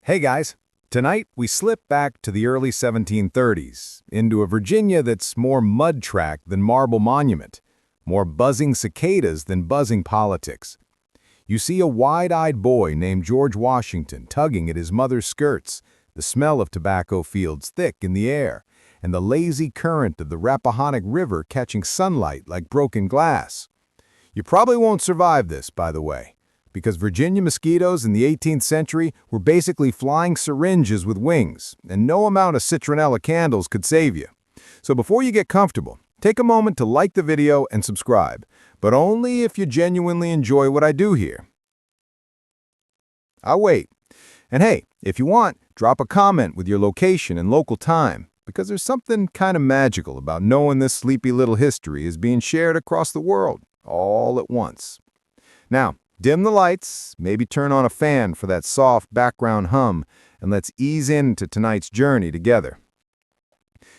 Hey guys, tonight we slip back to the early 1730s, into a Virginia that's more mud track than marble monument, more buzzing cicadas than buzzing politics. You see a wide-eyed boy named George Washington tugging at his mother's skirts, the smell of tobacco fields thick in the air, and the lazy current of the Rappahannock River catching sunlight like broken glass. You probably won't survive this, by the way, because Virginia mosquitoes in the 18th century were basically flying syringes with wings, and no amount of citronella candles could save you. So before you get comfortable, take a moment to like the video and subscribe, but only if you genuinely enjoy what I do here. I'll wait. And hey, if you want, drop a comment with your location and local time, because there's something kind of magical about knowing this sleepy little history is being shared across the world, all at once. Now, dim the lights, maybe turn on a fan for that soft background hum, and let's ease into tonight's journey together.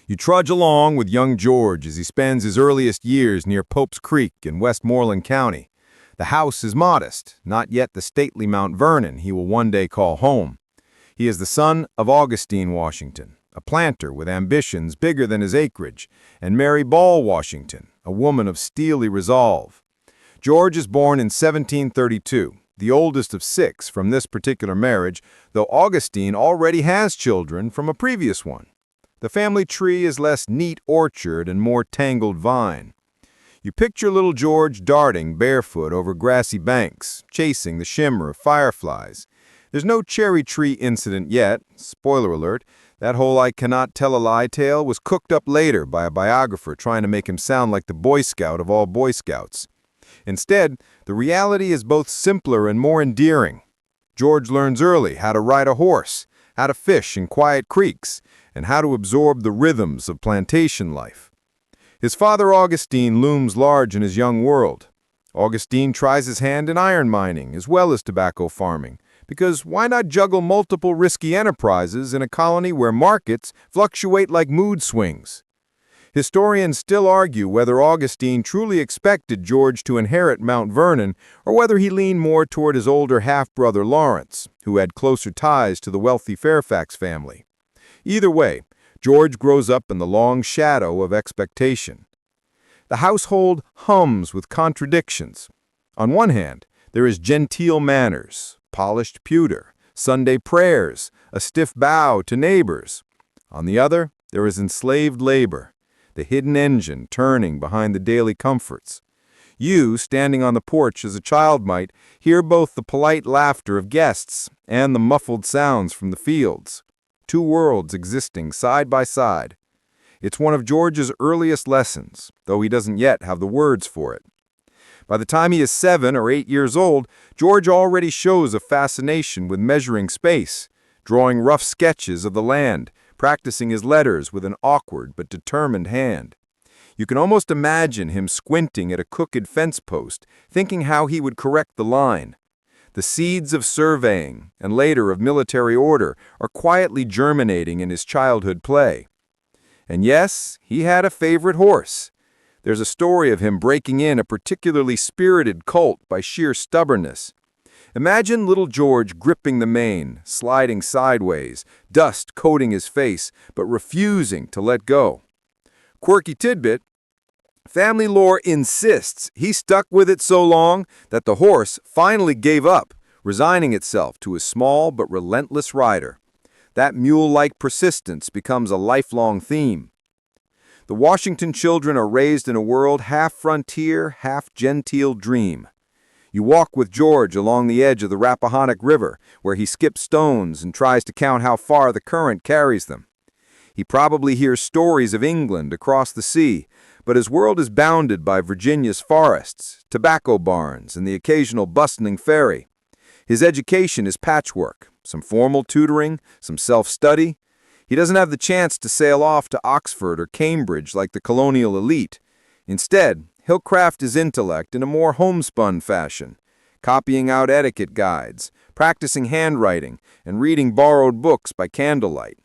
You trudge along with young George as he spends his earliest years near Pope's Creek in Westmoreland County. The house is modest, not yet the stately Mount Vernon he will one day call home. He is the son of Augustine Washington, a planter with ambitions bigger than his acreage, and Mary Ball Washington, a woman of steely resolve. George is born in 1732, the oldest of 6 from this particular marriage, though Augustine already has children from a previous one. The family tree is less neat orchard and more tangled vine. You picture little George darting barefoot over grassy banks, chasing the shimmer of fireflies. There's no cherry tree incident yet. Spoiler alert, that whole I cannot tell a lie tale was cooked up later by a biographer trying to make him sound like the Boy Scout of all Boy Scouts. Instead, the reality is both simpler and more endearing. George learns early how to ride a horse, how to fish in quiet creeks, and how to absorb the rhythms of plantation life. His father Augustine looms large in his young world. Augustine tries his hand in iron mining as well as tobacco farming, because why not juggle multiple risky enterprises in a colony where markets fluctuate like mood swings? Historians still argue whether Augustine truly expected George to inherit Mount Vernon or whether he leaned more toward his older half-brother Lawrence, who had closer ties to the wealthy Fairfax family. Either way, George grows up in the long shadow of expectation. The household hums with contradictions. On one hand, there is genteel manners, polished pewter, Sunday prayers, a stiff bow to neighbors. On the other, there is enslaved labor, the hidden engine turning behind the daily comforts. You, standing on the porch as a child might, hear both the polite laughter of guests and the muffled sounds from the fields. Two worlds existing side by side. It's one of George's earliest lessons, though he doesn't yet have the words for it. By the time he is 7 or 8 years old, George already shows a fascination with measuring space, drawing rough sketches of the land, practicing his letters with an awkward but determined hand. You can almost imagine him squinting at a crooked fence post, thinking how he would correct the line. The seeds of surveying, and later of military order, are quietly germinating in his childhood play. And yes, he had a favorite horse. There's a story of him breaking in a particularly spirited colt by sheer stubbornness. Imagine little George gripping the mane, sliding sideways, dust coating his face, but refusing to let go. Quirky tidbit: family lore insists he stuck with it so long that the horse finally gave up, resigning itself to his small but relentless rider. That mule-like persistence becomes a lifelong theme. The Washington children are raised in a world half frontier, half genteel dream. You walk with George along the edge of the Rappahannock River, where he skips stones and tries to count how far the current carries them. He probably hears stories of England across the sea, but his world is bounded by Virginia's forests, tobacco barns, and the occasional bustling ferry. His education is patchwork, some formal tutoring, some self-study. He doesn't have the chance to sail off to Oxford or Cambridge like the colonial elite. Instead, he'll craft his intellect in a more homespun fashion, copying out etiquette guides, practicing handwriting, and reading borrowed books by candlelight.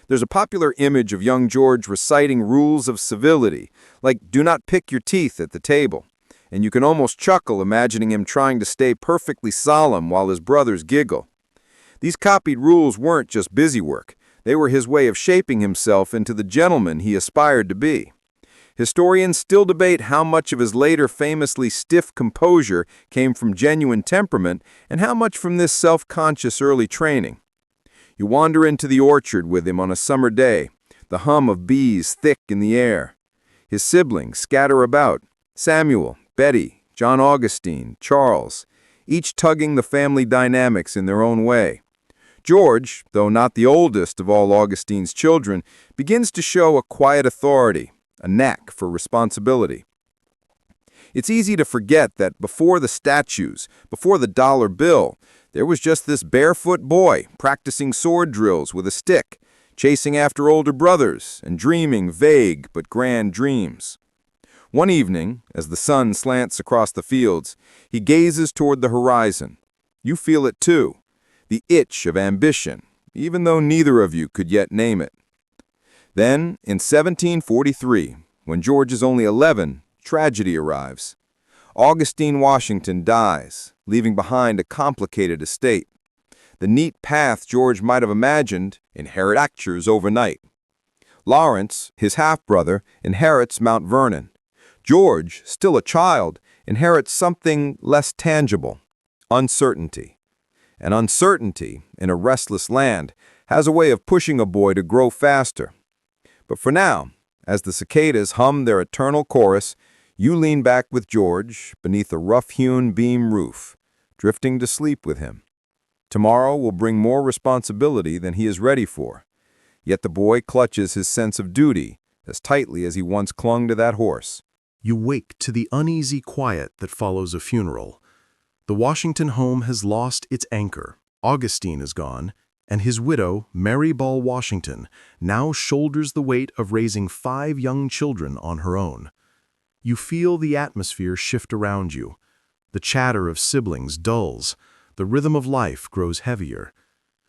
There's a popular image of young George reciting rules of civility, like do not pick your teeth at the table, and you can almost chuckle imagining him trying to stay perfectly solemn while his brothers giggle. These copied rules weren't just busywork. They were his way of shaping himself into the gentleman he aspired to be. Historians still debate how much of his later famously stiff composure came from genuine temperament and how much from this self-conscious early training. You wander into the orchard with him on a summer day, the hum of bees thick in the air. His siblings scatter about, Samuel, Betty, John Augustine, Charles, each tugging the family dynamics in their own way. George, though not the oldest of all Augustine's children, begins to show a quiet authority, a knack for responsibility. It's easy to forget that before the statues, before the dollar bill, there was just this barefoot boy practicing sword drills with a stick, chasing after older brothers and dreaming vague but grand dreams. One evening, as the sun slants across the fields, he gazes toward the horizon. You feel it too, the itch of ambition, even though neither of you could yet name it. Then, in 1743, when George is only 11, tragedy arrives. Augustine Washington dies, leaving behind a complicated estate. The neat path George might have imagined fractures overnight. Lawrence, his half-brother, inherits Mount Vernon. George, still a child, inherits something less tangible, uncertainty. And uncertainty, in a restless land, has a way of pushing a boy to grow faster. But for now, as the cicadas hum their eternal chorus, you lean back with George beneath a rough-hewn beam roof, drifting to sleep with him. Tomorrow will bring more responsibility than he is ready for, yet the boy clutches his sense of duty as tightly as he once clung to that horse. You wake to the uneasy quiet that follows a funeral. The Washington home has lost its anchor. Augustine is gone, and his widow, Mary Ball Washington, now shoulders the weight of raising 5 young children on her own. You feel the atmosphere shift around you. The chatter of siblings dulls. The rhythm of life grows heavier.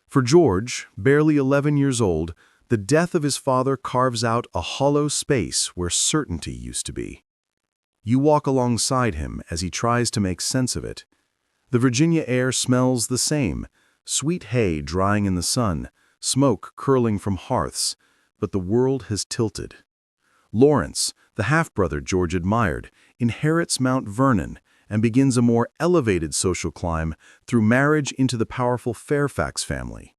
For George, barely 11 years old, the death of his father carves out a hollow space where certainty used to be. You walk alongside him as he tries to make sense of it. The Virginia air smells the same, sweet hay drying in the sun, smoke curling from hearths, but the world has tilted. Lawrence, the half-brother George admired, inherits Mount Vernon and begins a more elevated social climb through marriage into the powerful Fairfax family.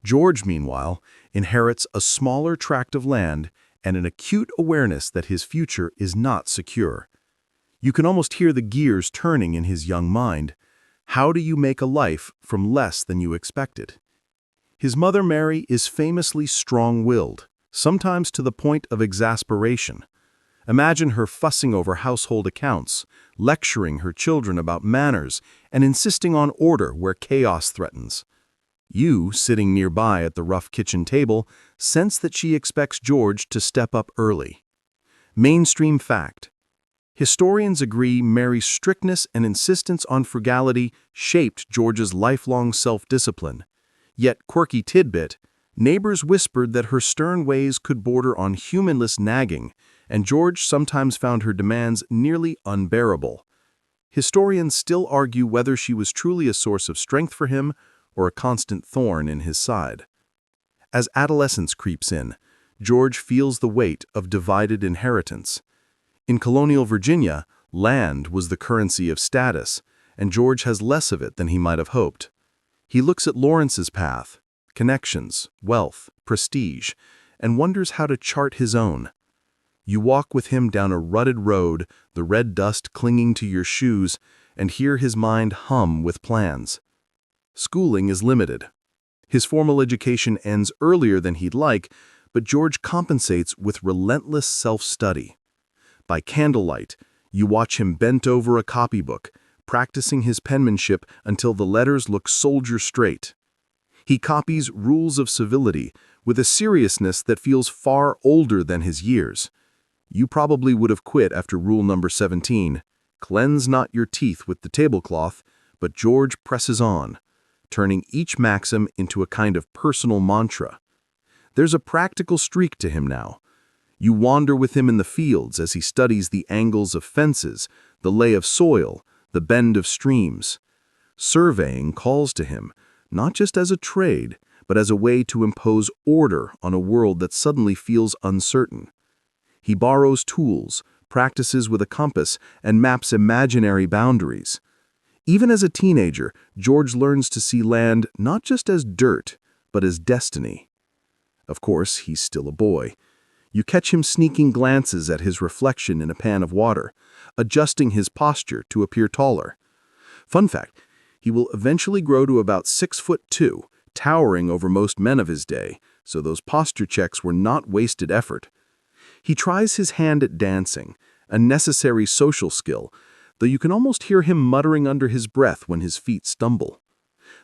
George, meanwhile, inherits a smaller tract of land and an acute awareness that his future is not secure. You can almost hear the gears turning in his young mind. How do you make a life from less than you expected? His mother, Mary, is famously strong-willed, sometimes to the point of exasperation. Imagine her fussing over household accounts, lecturing her children about manners, and insisting on order where chaos threatens. You, sitting nearby at the rough kitchen table, sense that she expects George to step up early. Mainstream fact. Historians agree Mary's strictness and insistence on frugality shaped George's lifelong self-discipline. Yet, quirky tidbit, neighbors whispered that her stern ways could border on humanless nagging, and George sometimes found her demands nearly unbearable. Historians still argue whether she was truly a source of strength for him or a constant thorn in his side. As adolescence creeps in, George feels the weight of divided inheritance. In colonial Virginia, land was the currency of status, and George has less of it than he might have hoped. He looks at Lawrence's path, connections, wealth, prestige, and wonders how to chart his own. You walk with him down a rutted road, the red dust clinging to your shoes, and hear his mind hum with plans. Schooling is limited. His formal education ends earlier than he'd like, but George compensates with relentless self-study. By candlelight, you watch him bent over a copybook, practicing his penmanship until the letters look soldier straight. He copies rules of civility with a seriousness that feels far older than his years. You probably would have quit after rule number 17, cleanse not your teeth with the tablecloth, but George presses on, turning each maxim into a kind of personal mantra. There's a practical streak to him now. You wander with him in the fields as he studies the angles of fences, the lay of soil, the bend of streams. Surveying calls to him, not just as a trade, but as a way to impose order on a world that suddenly feels uncertain. He borrows tools, practices with a compass, and maps imaginary boundaries. Even as a teenager, George learns to see land not just as dirt, but as destiny. Of course, he's still a boy. You catch him sneaking glances at his reflection in a pan of water, adjusting his posture to appear taller. Fun fact, he will eventually grow to about 6'2", towering over most men of his day, so those posture checks were not wasted effort. He tries his hand at dancing, a necessary social skill, though you can almost hear him muttering under his breath when his feet stumble.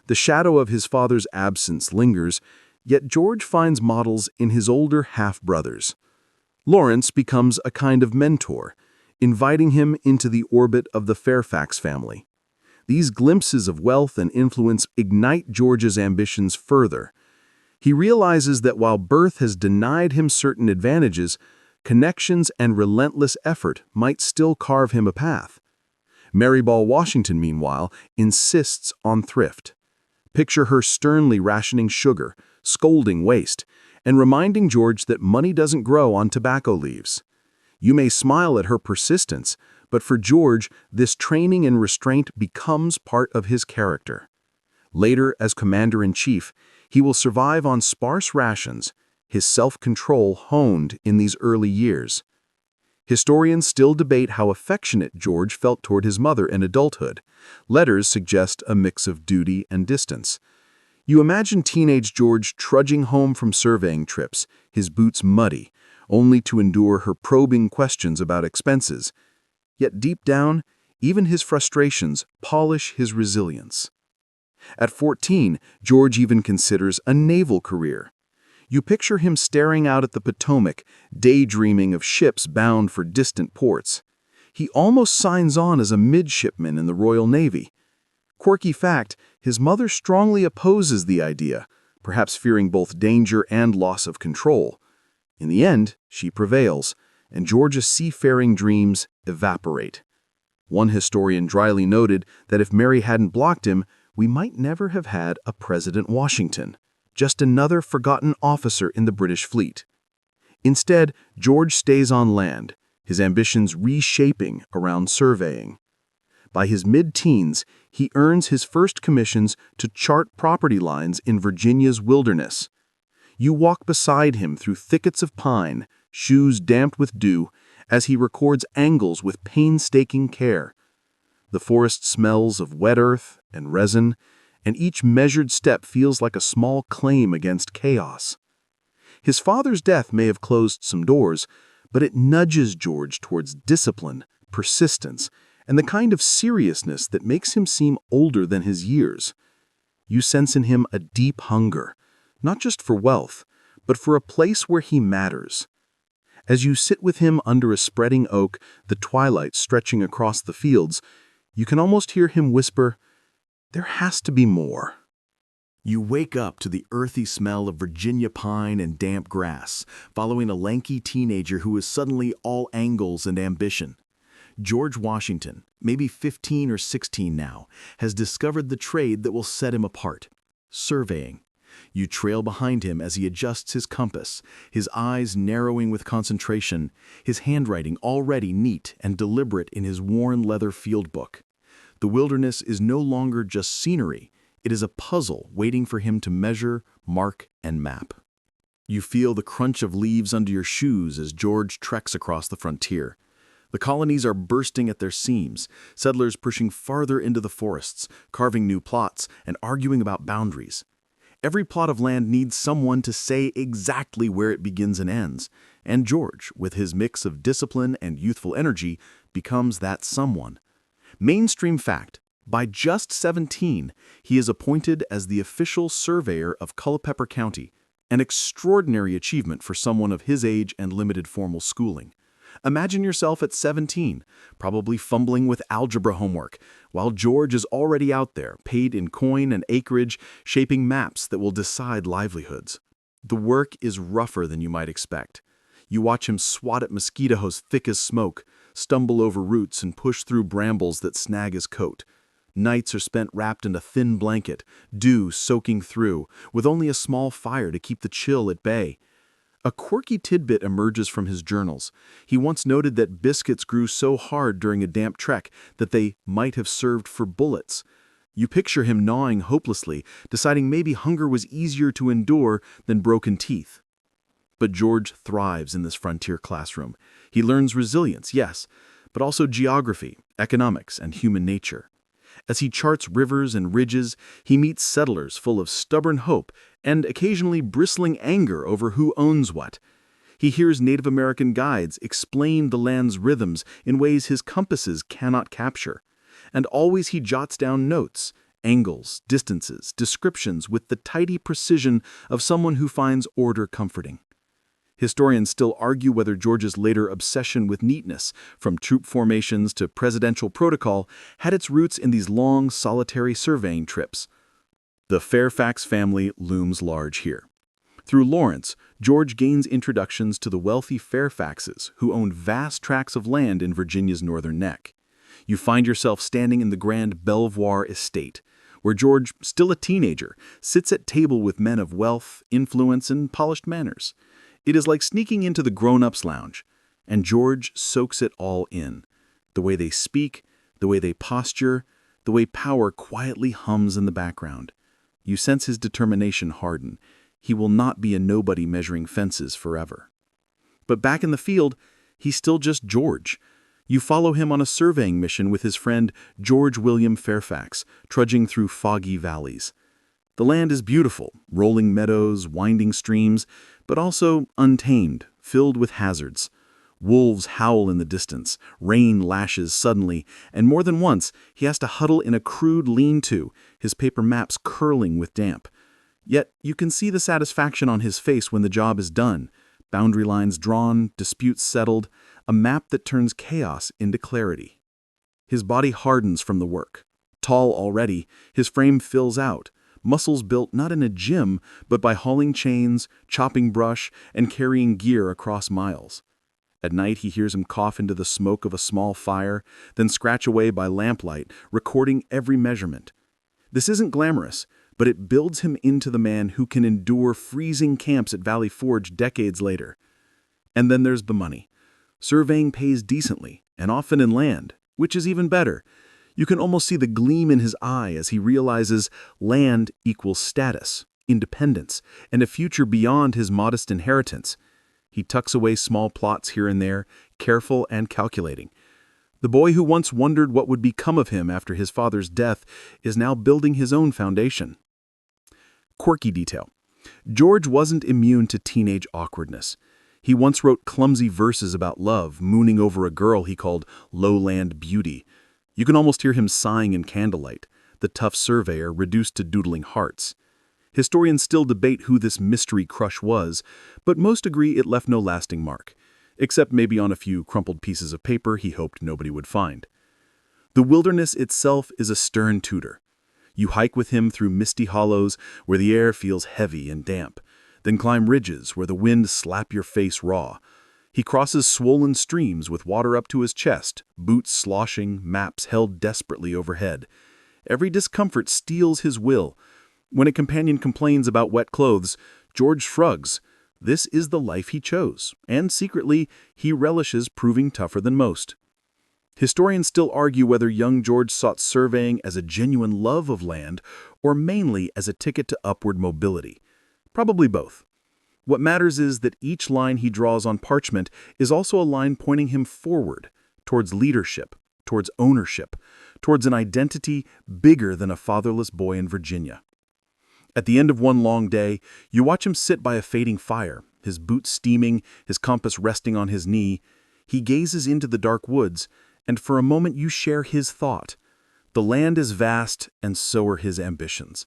The shadow of his father's absence lingers, yet George finds models in his older half-brothers. Lawrence becomes a kind of mentor, inviting him into the orbit of the Fairfax family. These glimpses of wealth and influence ignite George's ambitions further. He realizes that while birth has denied him certain advantages, connections and relentless effort might still carve him a path. Mary Ball Washington, meanwhile, insists on thrift. Picture her sternly rationing sugar, scolding waste, and reminding George that money doesn't grow on tobacco leaves. You may smile at her persistence, but for George, this training and restraint becomes part of his character. Later, as commander-in-chief, he will survive on sparse rations, his self-control honed in these early years. Historians still debate how affectionate George felt toward his mother in adulthood. Letters suggest a mix of duty and distance. You imagine teenage George trudging home from surveying trips, his boots muddy, only to endure her probing questions about expenses. Yet deep down, even his frustrations polish his resilience. At 14, George even considers a naval career. You picture him staring out at the Potomac, daydreaming of ships bound for distant ports. He almost signs on as a midshipman in the Royal Navy. Quirky fact, his mother strongly opposes the idea, perhaps fearing both danger and loss of control. In the end, she prevails, and George's seafaring dreams evaporate. One historian dryly noted that if Mary hadn't blocked him, we might never have had a President Washington, just another forgotten officer in the British fleet. Instead, George stays on land, his ambitions reshaping around surveying. By his mid-teens, he earns his first commissions to chart property lines in Virginia's wilderness. You walk beside him through thickets of pine, shoes damped with dew, as he records angles with painstaking care. The forest smells of wet earth and resin, and each measured step feels like a small claim against chaos. His father's death may have closed some doors, but it nudges George towards discipline, persistence, and the kind of seriousness that makes him seem older than his years. You sense in him a deep hunger, not just for wealth, but for a place where he matters. As you sit with him under a spreading oak, the twilight stretching across the fields, you can almost hear him whisper, "There has to be more." You wake up to the earthy smell of Virginia pine and damp grass, following a lanky teenager who is suddenly all angles and ambition. George Washington, maybe 15 or 16 now, has discovered the trade that will set him apart: surveying. You trail behind him as he adjusts his compass, his eyes narrowing with concentration, his handwriting already neat and deliberate in his worn leather field book. The wilderness is no longer just scenery, it is a puzzle waiting for him to measure, mark, and map. You feel the crunch of leaves under your shoes as George treks across the frontier. The colonies are bursting at their seams, settlers pushing farther into the forests, carving new plots, and arguing about boundaries. Every plot of land needs someone to say exactly where it begins and ends, and George, with his mix of discipline and youthful energy, becomes that someone. Mainstream fact, by just 17, he is appointed as the official surveyor of Culpeper County, an extraordinary achievement for someone of his age and limited formal schooling. Imagine yourself at 17, probably fumbling with algebra homework, while George is already out there, paid in coin and acreage, shaping maps that will decide livelihoods. The work is rougher than you might expect. You watch him swat at mosquitoes thick as smoke, stumble over roots and push through brambles that snag his coat. Nights are spent wrapped in a thin blanket, dew soaking through, with only a small fire to keep the chill at bay. A quirky tidbit emerges from his journals. He once noted that biscuits grew so hard during a damp trek that they might have served for bullets. You picture him gnawing hopelessly, deciding maybe hunger was easier to endure than broken teeth. But George thrives in this frontier classroom. He learns resilience, yes, but also geography, economics, and human nature. As he charts rivers and ridges, he meets settlers full of stubborn hope and occasionally bristling anger over who owns what. He hears Native American guides explain the land's rhythms in ways his compasses cannot capture. And always he jots down notes, angles, distances, descriptions with the tidy precision of someone who finds order comforting. Historians still argue whether George's later obsession with neatness, from troop formations to presidential protocol, had its roots in these long, solitary surveying trips. The Fairfax family looms large here. Through Lawrence, George gains introductions to the wealthy Fairfaxes who owned vast tracts of land in Virginia's northern neck. You find yourself standing in the grand Belvoir estate, where George, still a teenager, sits at table with men of wealth, influence, and polished manners. It is like sneaking into the grown-ups' lounge, and George soaks it all in. The way they speak, the way they posture, the way power quietly hums in the background. You sense his determination harden. He will not be a nobody measuring fences forever. But back in the field, he's still just George. You follow him on a surveying mission with his friend George William Fairfax, trudging through foggy valleys. The land is beautiful, rolling meadows, winding streams, but also untamed, filled with hazards. Wolves howl in the distance, rain lashes suddenly, and more than once he has to huddle in a crude lean-to, his paper maps curling with damp. Yet you can see the satisfaction on his face when the job is done. Boundary lines drawn, disputes settled, a map that turns chaos into clarity. His body hardens from the work. Tall already, his frame fills out. Muscles built not in a gym, but by hauling chains, chopping brush, and carrying gear across miles. At night he hears him cough into the smoke of a small fire, then scratch away by lamplight, recording every measurement. This isn't glamorous, but it builds him into the man who can endure freezing camps at Valley Forge decades later. And then there's the money. Surveying pays decently, and often in land, which is even better. You can almost see the gleam in his eye as he realizes land equals status, independence, and a future beyond his modest inheritance. He tucks away small plots here and there, careful and calculating. The boy who once wondered what would become of him after his father's death is now building his own foundation. Quirky detail. George wasn't immune to teenage awkwardness. He once wrote clumsy verses about love, mooning over a girl he called lowland beauty. You can almost hear him sighing in candlelight, the tough surveyor reduced to doodling hearts. Historians still debate who this mystery crush was, but most agree it left no lasting mark, except maybe on a few crumpled pieces of paper he hoped nobody would find. The wilderness itself is a stern tutor. You hike with him through misty hollows where the air feels heavy and damp, then climb ridges where the wind slaps your face raw. He crosses swollen streams with water up to his chest, boots sloshing, maps held desperately overhead. Every discomfort steels his will. When a companion complains about wet clothes, George shrugs. This is the life he chose, and secretly, he relishes proving tougher than most. Historians still argue whether young George sought surveying as a genuine love of land or mainly as a ticket to upward mobility. Probably both. What matters is that each line he draws on parchment is also a line pointing him forward, towards leadership, towards ownership, towards an identity bigger than a fatherless boy in Virginia. At the end of one long day, you watch him sit by a fading fire, his boots steaming, his compass resting on his knee. He gazes into the dark woods, and for a moment you share his thought. The land is vast, and so are his ambitions.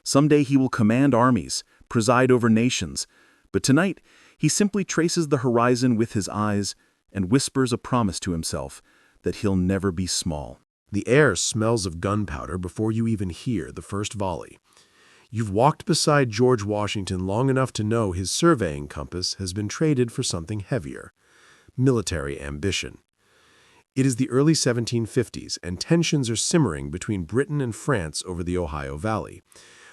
Someday he will command armies, preside over nations, but tonight he simply traces the horizon with his eyes and whispers a promise to himself that he'll never be small. The air smells of gunpowder before you even hear the first volley. You've walked beside George Washington long enough to know his surveying compass has been traded for something heavier: military ambition. It is the early 1750s, and tensions are simmering between Britain and France over the Ohio Valley.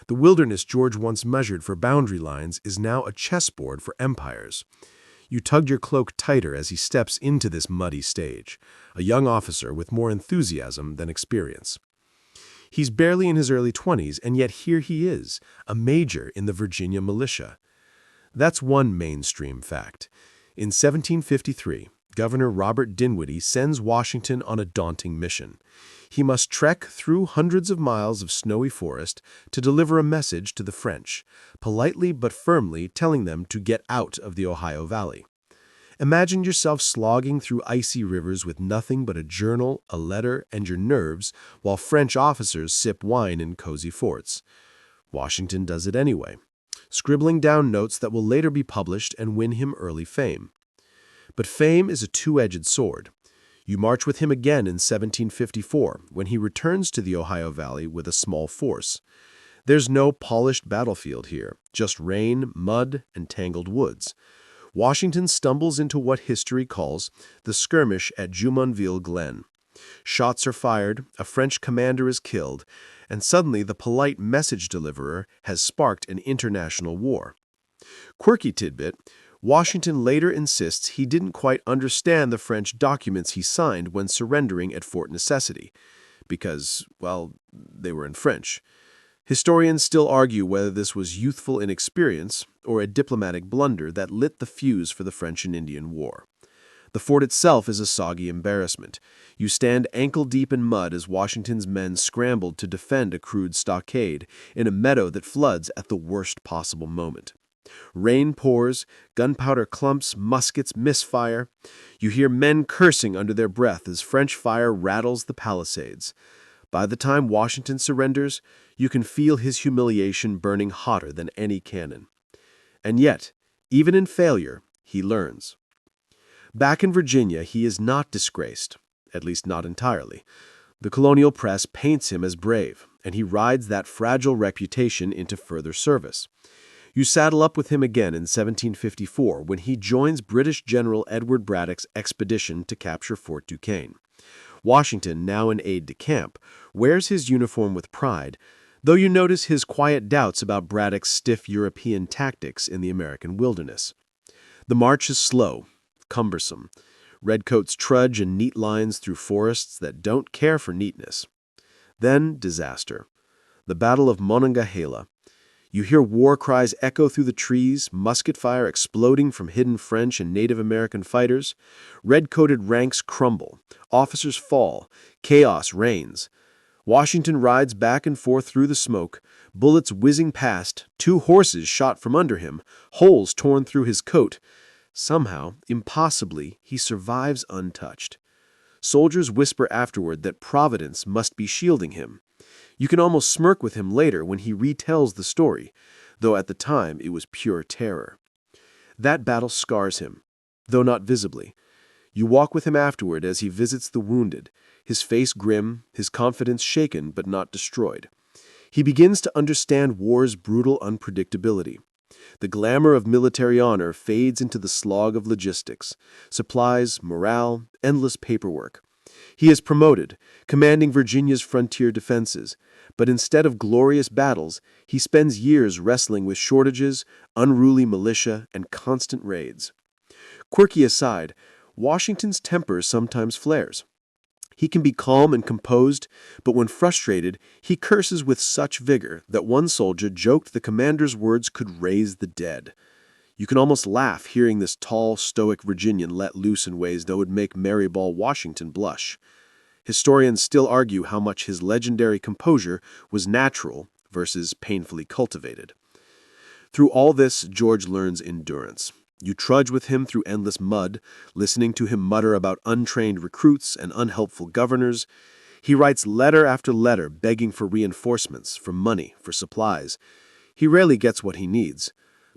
The wilderness George once measured for boundary lines is now a chessboard for empires. You tug your cloak tighter as he steps into this muddy stage, a young officer with more enthusiasm than experience. He's barely in his early 20s, and yet here he is, a major in the Virginia militia. That's one mainstream fact. In 1753, Governor Robert Dinwiddie sends Washington on a daunting mission. He must trek through hundreds of miles of snowy forest to deliver a message to the French, politely but firmly telling them to get out of the Ohio Valley. Imagine yourself slogging through icy rivers with nothing but a journal, a letter, and your nerves, while French officers sip wine in cozy forts. Washington does it anyway, scribbling down notes that will later be published and win him early fame. But fame is a two-edged sword. You march with him again in 1754, when he returns to the Ohio Valley with a small force. There's no polished battlefield here, just rain, mud, and tangled woods. Washington stumbles into what history calls the skirmish at Jumonville Glen. Shots are fired, a French commander is killed, and suddenly the polite message deliverer has sparked an international war. Quirky tidbit, Washington later insists he didn't quite understand the French documents he signed when surrendering at Fort Necessity, because, well, they were in French. Historians still argue whether this was youthful inexperience or a diplomatic blunder that lit the fuse for the French and Indian War. The fort itself is a soggy embarrassment. You stand ankle-deep in mud as Washington's men scrambled to defend a crude stockade in a meadow that floods at the worst possible moment. Rain pours, gunpowder clumps, muskets misfire. You hear men cursing under their breath as French fire rattles the palisades. By the time Washington surrenders, you can feel his humiliation burning hotter than any cannon. And yet, even in failure, he learns. Back in Virginia, he is not disgraced, at least not entirely. The colonial press paints him as brave, and he rides that fragile reputation into further service. You saddle up with him again in 1754 when he joins British General Edward Braddock's expedition to capture Fort Duquesne. Washington, now an aide-de-camp, wears his uniform with pride, though you notice his quiet doubts about Braddock's stiff European tactics in the American wilderness. The march is slow, cumbersome. Redcoats trudge in neat lines through forests that don't care for neatness. Then disaster. The Battle of Monongahela. You hear war cries echo through the trees, musket fire exploding from hidden French and Native American fighters. Red-coated ranks crumble. Officers fall. Chaos reigns. Washington rides back and forth through the smoke, bullets whizzing past, 2 horses shot from under him, holes torn through his coat. Somehow, impossibly, he survives untouched. Soldiers whisper afterward that Providence must be shielding him. You can almost smirk with him later when he retells the story, though at the time it was pure terror. That battle scars him, though not visibly. You walk with him afterward as he visits the wounded, his face grim, his confidence shaken but not destroyed. He begins to understand war's brutal unpredictability. The glamour of military honor fades into the slog of logistics, supplies, morale, endless paperwork. He is promoted, commanding Virginia's frontier defenses, but instead of glorious battles, he spends years wrestling with shortages, unruly militia, and constant raids. Quirky aside, Washington's temper sometimes flares. He can be calm and composed, but when frustrated, he curses with such vigor that one soldier joked the commander's words could raise the dead. You can almost laugh hearing this tall, stoic Virginian let loose in ways that would make Maryball Washington blush. Historians still argue how much his legendary composure was natural versus painfully cultivated. Through all this, George learns endurance. You trudge with him through endless mud, listening to him mutter about untrained recruits and unhelpful governors. He writes letter after letter begging for reinforcements, for money, for supplies. He rarely gets what he needs,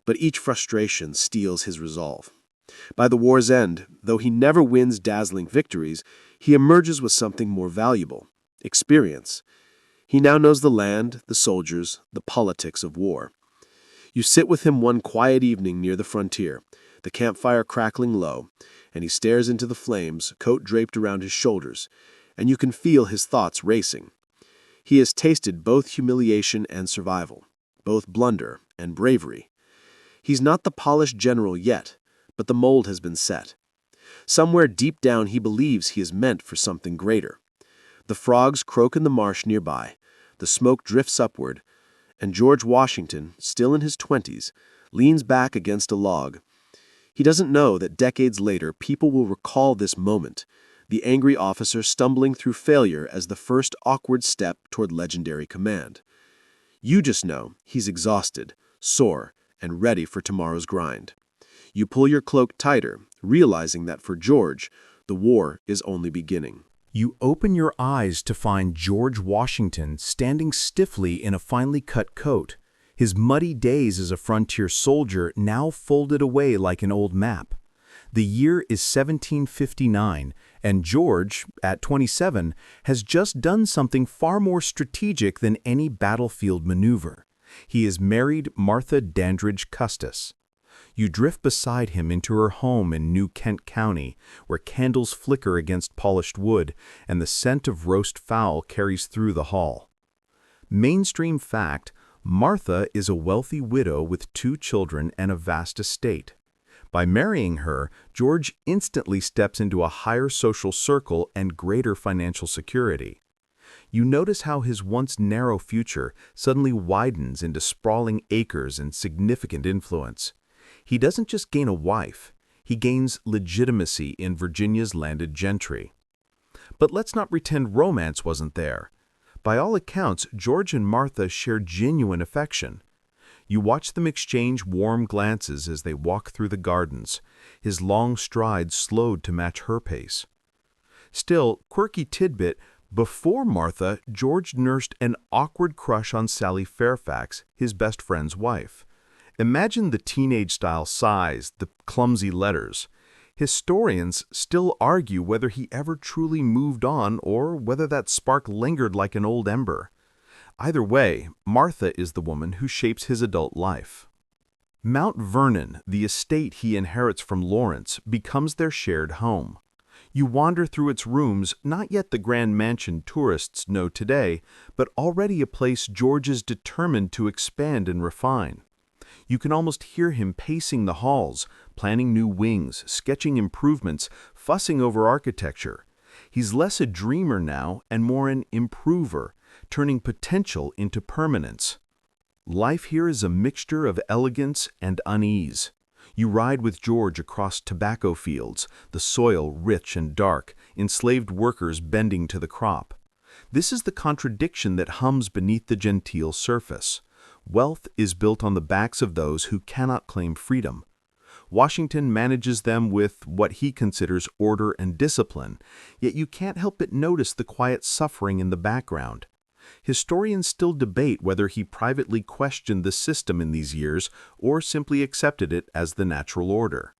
but each frustration steels his resolve. By the war's end, though he never wins dazzling victories, he emerges with something more valuable: experience. He now knows the land, the soldiers, the politics of war. You sit with him one quiet evening near the frontier. the campfire crackling low, and he stares into the flames, coat draped around his shoulders, and you can feel his thoughts racing. He has tasted both humiliation and survival, both blunder and bravery. He's not the polished general yet, but the mold has been set. Somewhere deep down he believes he is meant for something greater. The frogs croak in the marsh nearby, the smoke drifts upward, and George Washington, still in his 20s, leans back against a log. He doesn't know that decades later people will recall this moment, the angry officer stumbling through failure as the first awkward step toward legendary command. You just know he's exhausted, sore, and ready for tomorrow's grind. You pull your cloak tighter, realizing that for George, the war is only beginning. You open your eyes to find George Washington standing stiffly in a finely cut coat, his muddy days as a frontier soldier now folded away like an old map. The year is 1759, and George, at 27, has just done something far more strategic than any battlefield maneuver. He has married Martha Dandridge Custis. You drift beside him into her home in New Kent County, where candles flicker against polished wood and the scent of roast fowl carries through the hall. Mainstream fact, Martha is a wealthy widow with 2 children and a vast estate. By marrying her, George instantly steps into a higher social circle and greater financial security. You notice how his once narrow future suddenly widens into sprawling acres and significant influence. He doesn't just gain a wife, he gains legitimacy in Virginia's landed gentry. But let's not pretend romance wasn't there. By all accounts, George and Martha share genuine affection. You watch them exchange warm glances as they walk through the gardens, his long strides slowed to match her pace. Still, quirky tidbit, before Martha, George nursed an awkward crush on Sally Fairfax, his best friend's wife. Imagine the teenage-style sighs, the clumsy letters. Historians still argue whether he ever truly moved on or whether that spark lingered like an old ember. Either way, Martha is the woman who shapes his adult life. Mount Vernon, the estate he inherits from Lawrence, becomes their shared home. You wander through its rooms, not yet the grand mansion tourists know today, but already a place George is determined to expand and refine. You can almost hear him pacing the halls, planning new wings, sketching improvements, fussing over architecture. He's less a dreamer now and more an improver, turning potential into permanence. Life here is a mixture of elegance and unease. You ride with George across tobacco fields, the soil rich and dark, enslaved workers bending to the crop. This is the contradiction that hums beneath the genteel surface. Wealth is built on the backs of those who cannot claim freedom. Washington manages them with what he considers order and discipline, yet you can't help but notice the quiet suffering in the background. Historians still debate whether he privately questioned the system in these years or simply accepted it as the natural order.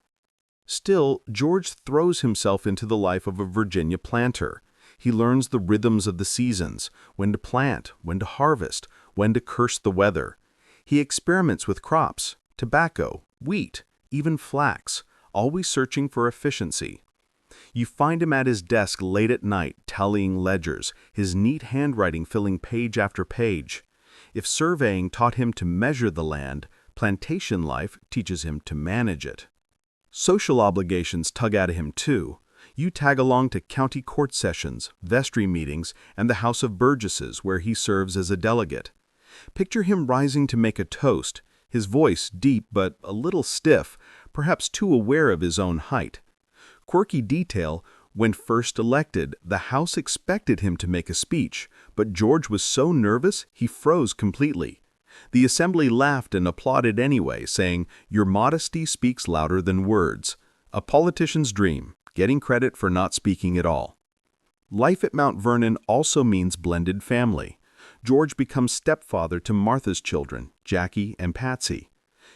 Still, George throws himself into the life of a Virginia planter. He learns the rhythms of the seasons, when to plant, when to harvest, when to curse the weather. He experiments with crops, tobacco, wheat, even flax, always searching for efficiency. You find him at his desk late at night, tallying ledgers, his neat handwriting filling page after page. If surveying taught him to measure the land, plantation life teaches him to manage it. Social obligations tug at him too. You tag along to county court sessions, vestry meetings, and the House of Burgesses, where he serves as a delegate. Picture him rising to make a toast, his voice deep but a little stiff, perhaps too aware of his own height. Quirky detail, when first elected, the House expected him to make a speech, but George was so nervous he froze completely. The assembly laughed and applauded anyway, saying, "Your modesty speaks louder than words." A politician's dream, getting credit for not speaking at all. Life at Mount Vernon also means blended family. George becomes stepfather to Martha's children, Jackie and Patsy.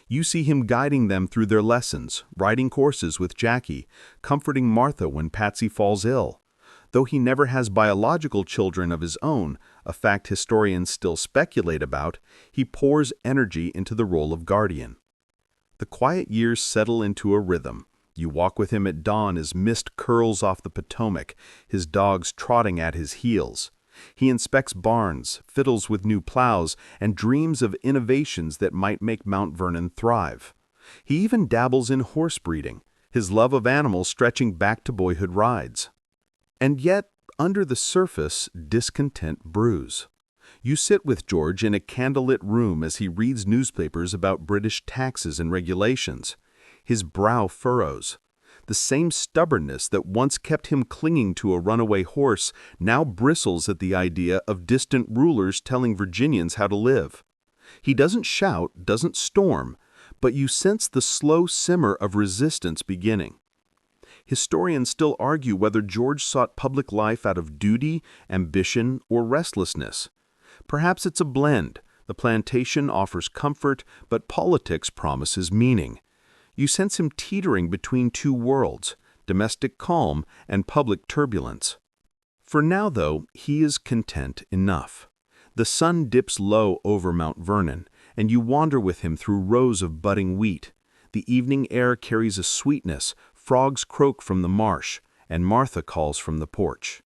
You see him guiding them through their lessons, riding courses with Jackie, comforting Martha when Patsy falls ill. Though he never has biological children of his own, a fact historians still speculate about, he pours energy into the role of guardian. The quiet years settle into a rhythm. You walk with him at dawn as mist curls off the Potomac, his dogs trotting at his heels. He inspects barns, fiddles with new plows, and dreams of innovations that might make Mount Vernon thrive. He even dabbles in horse breeding, his love of animals stretching back to boyhood rides. And yet, under the surface, discontent brews. You sit with George in a candlelit room as he reads newspapers about British taxes and regulations. His brow furrows. The same stubbornness that once kept him clinging to a runaway horse now bristles at the idea of distant rulers telling Virginians how to live. He doesn't shout, doesn't storm, but you sense the slow simmer of resistance beginning. Historians still argue whether George sought public life out of duty, ambition, or restlessness. Perhaps it's a blend. The plantation offers comfort, but politics promises meaning. You sense him teetering between two worlds, domestic calm and public turbulence. For now, though, he is content enough. The sun dips low over Mount Vernon, and you wander with him through rows of budding wheat. The evening air carries a sweetness, frogs croak from the marsh, and Martha calls from the porch.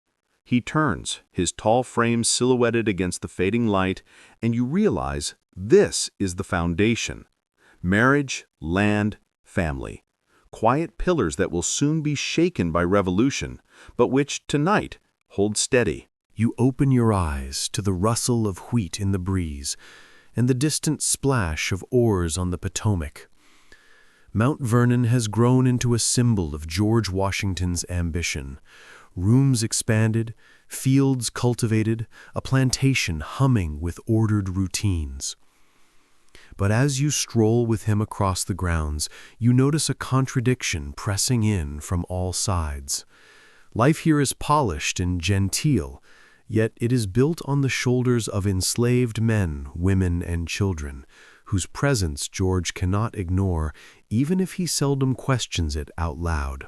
He turns, his tall frame silhouetted against the fading light, and you realize this is the foundation. Marriage, land, family. Quiet pillars that will soon be shaken by revolution, but which, tonight, hold steady. You open your eyes to the rustle of wheat in the breeze and the distant splash of oars on the Potomac. Mount Vernon has grown into a symbol of George Washington's ambition. Rooms expanded, fields cultivated, a plantation humming with ordered routines. But as you stroll with him across the grounds, you notice a contradiction pressing in from all sides. Life here is polished and genteel, yet it is built on the shoulders of enslaved men, women, and children, whose presence George cannot ignore, even if he seldom questions it out loud.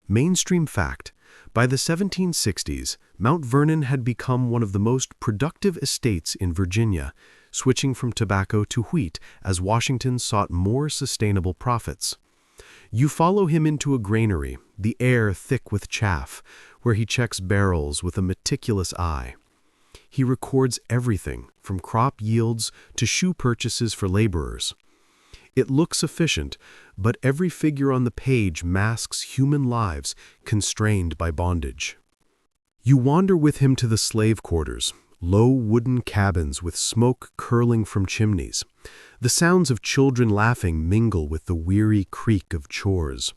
Mainstream fact: by the 1760s, Mount Vernon had become one of the most productive estates in Virginia, switching from tobacco to wheat as Washington sought more sustainable profits. You follow him into a granary, the air thick with chaff, where he checks barrels with a meticulous eye. He records everything, from crop yields to shoe purchases for laborers. It looks efficient, but every figure on the page masks human lives constrained by bondage. You wander with him to the slave quarters, low wooden cabins with smoke curling from chimneys. The sounds of children laughing mingle with the weary creak of chores.